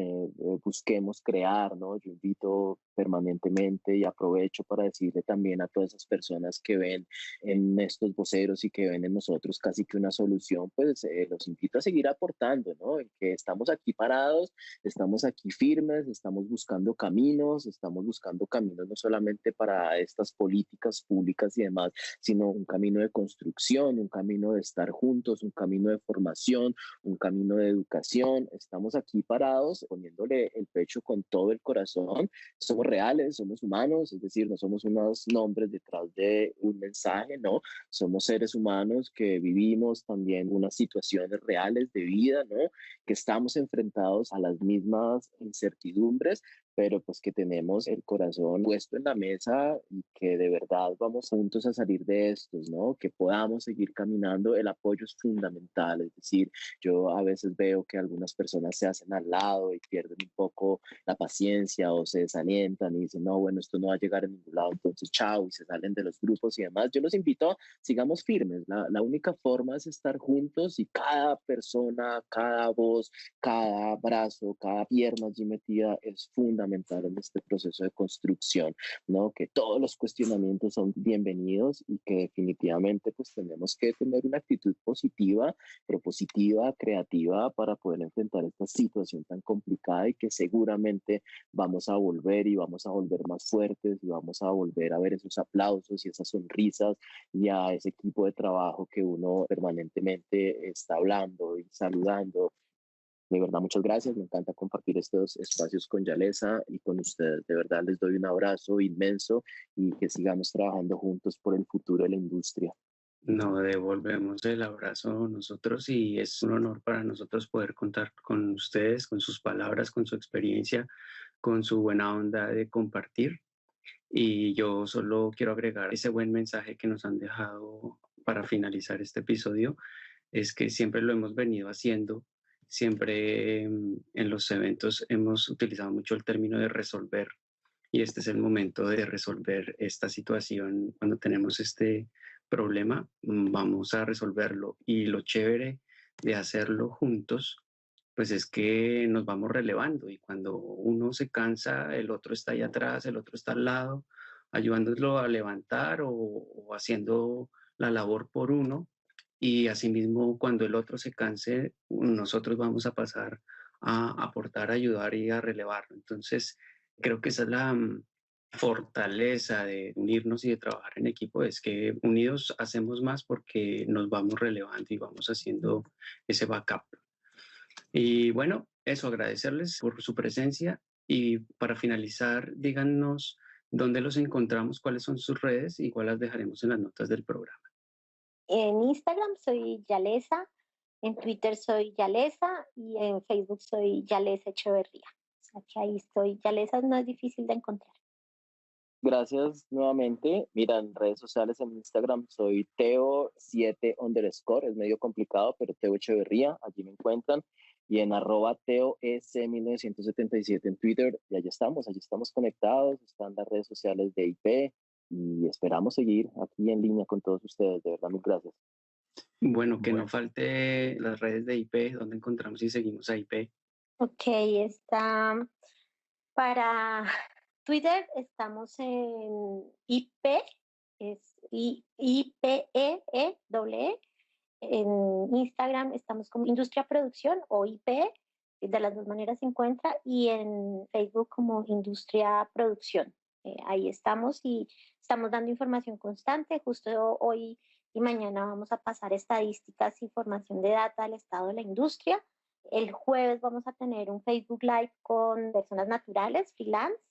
busquemos crear, ¿no? Yo invito permanentemente y aprovecho para decirle también a todas esas personas que ven en estos voceros y que ven en nosotros casi que una solución, pues los invito a seguir aportando, ¿no? En que estamos aquí parados, estamos aquí firmes, estamos buscando caminos no solamente para estas políticas públicas y demás, sino un camino de construcción, un camino de estar juntos, un camino de formación, un camino de educación. Estamos aquí parados, poniéndole el pecho con todo el corazón. Somos reales, somos humanos, es decir, no somos unos nombres detrás de un mensaje, no. Somos seres humanos que vivimos también unas situaciones reales de vida, ¿no? Que estamos enfrentados a las mismas incertidumbres, pero pues que tenemos el corazón puesto en la mesa y que de verdad vamos juntos a salir de estos, ¿no? Que podamos seguir caminando. El apoyo es fundamental, es decir, yo a veces veo que algunas personas se hacen al lado y pierden un poco la paciencia o se desalientan y dicen, no, bueno, esto no va a llegar a ningún lado, entonces chao, y se salen de los grupos y demás. Yo los invito, sigamos firmes. La única forma es estar juntos y cada persona, cada voz, cada brazo, cada pierna allí metida es fundamental en este proceso de construcción, ¿no? Que todos los cuestionamientos son bienvenidos y que definitivamente pues tenemos que tener una actitud positiva, propositiva, creativa para poder enfrentar esta situación tan complicada y que seguramente vamos a volver y vamos a volver más fuertes y vamos a volver a ver esos aplausos y esas sonrisas y a ese equipo de trabajo que uno permanentemente está hablando y saludando. De verdad, muchas gracias. Me encanta compartir estos espacios con Yalesa y con ustedes. De verdad, les doy un abrazo inmenso y que sigamos trabajando juntos por el futuro de la industria. No devolvemos el abrazo nosotros y es un honor para nosotros poder contar con ustedes, con sus palabras, con su experiencia, con su buena onda de compartir. Y yo solo quiero agregar ese buen mensaje que nos han dejado para finalizar este episodio, es que siempre lo hemos venido haciendo, siempre en los eventos hemos utilizado mucho el término de resolver y este es el momento de resolver esta situación. Cuando tenemos este problema, vamos a resolverlo y lo chévere de hacerlo juntos pues es que nos vamos relevando y cuando uno se cansa, el otro está ahí atrás, el otro está al lado, ayudándolo a levantar o haciendo la labor por uno y asimismo cuando el otro se canse, nosotros vamos a pasar a aportar, a ayudar y a relevarlo. Entonces, creo que esa es la fortaleza de unirnos y de trabajar en equipo, es que unidos hacemos más porque nos vamos relevando y vamos haciendo ese backup. Y bueno, eso, agradecerles por su presencia y para finalizar, díganos dónde los encontramos, cuáles son sus redes, igual las dejaremos en las notas del programa. En Instagram soy Yalesa, en Twitter soy Yalesa y en Facebook soy Yalesa Echeverría. O sea que ahí estoy. Yalesa no es difícil de encontrar. Gracias nuevamente. Mira, en redes sociales, en Instagram, soy Teo7_, es medio complicado, pero Teo Echeverría, allí me encuentran. y en @TeoS1977 en Twitter, y allí estamos conectados, están las redes sociales de IP, y esperamos seguir aquí en línea con todos ustedes. De verdad, mil gracias. Bueno, que no falte las redes de IP, donde encontramos y seguimos a IP. Ok, está para Twitter, estamos en IP, es IPEE. En Instagram estamos como Industria Producción o IP, de las dos maneras se encuentra, y en Facebook como Industria Producción. Ahí estamos y estamos dando información constante. Justo hoy y mañana vamos a pasar estadísticas, información de data del estado de la industria. El jueves vamos a tener un Facebook Live con personas naturales, freelance,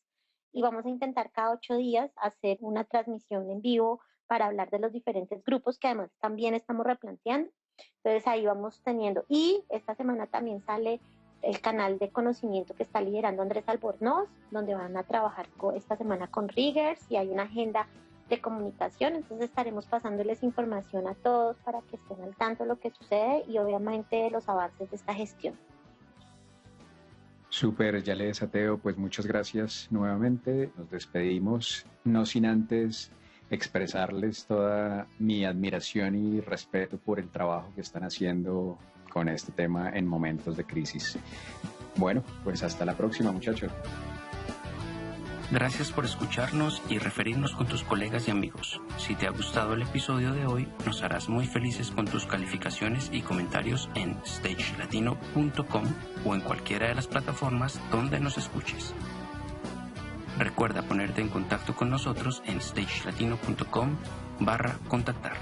y vamos a intentar cada 8 días hacer una transmisión en vivo para hablar de los diferentes grupos que además también estamos replanteando. Entonces ahí vamos teniendo. Y esta semana también sale el canal de conocimiento que está liderando Andrés Albornoz, donde van a trabajar esta semana con Riggers y hay una agenda de comunicación. Entonces estaremos pasándoles información a todos para que estén al tanto de lo que sucede y obviamente de los avances de esta gestión. Súper, Yalesa, Teo, pues muchas gracias nuevamente. Nos despedimos, no sin antes expresarles toda mi admiración y respeto por el trabajo que están haciendo con este tema en momentos de crisis. Bueno, pues hasta la próxima, muchachos. Gracias por escucharnos y referirnos con tus colegas y amigos. Si te ha gustado el episodio de hoy, nos harás muy felices con tus calificaciones y comentarios en stagelatino.com o en cualquiera de las plataformas donde nos escuches. Recuerda ponerte en contacto con nosotros en stagelatino.com/contactar.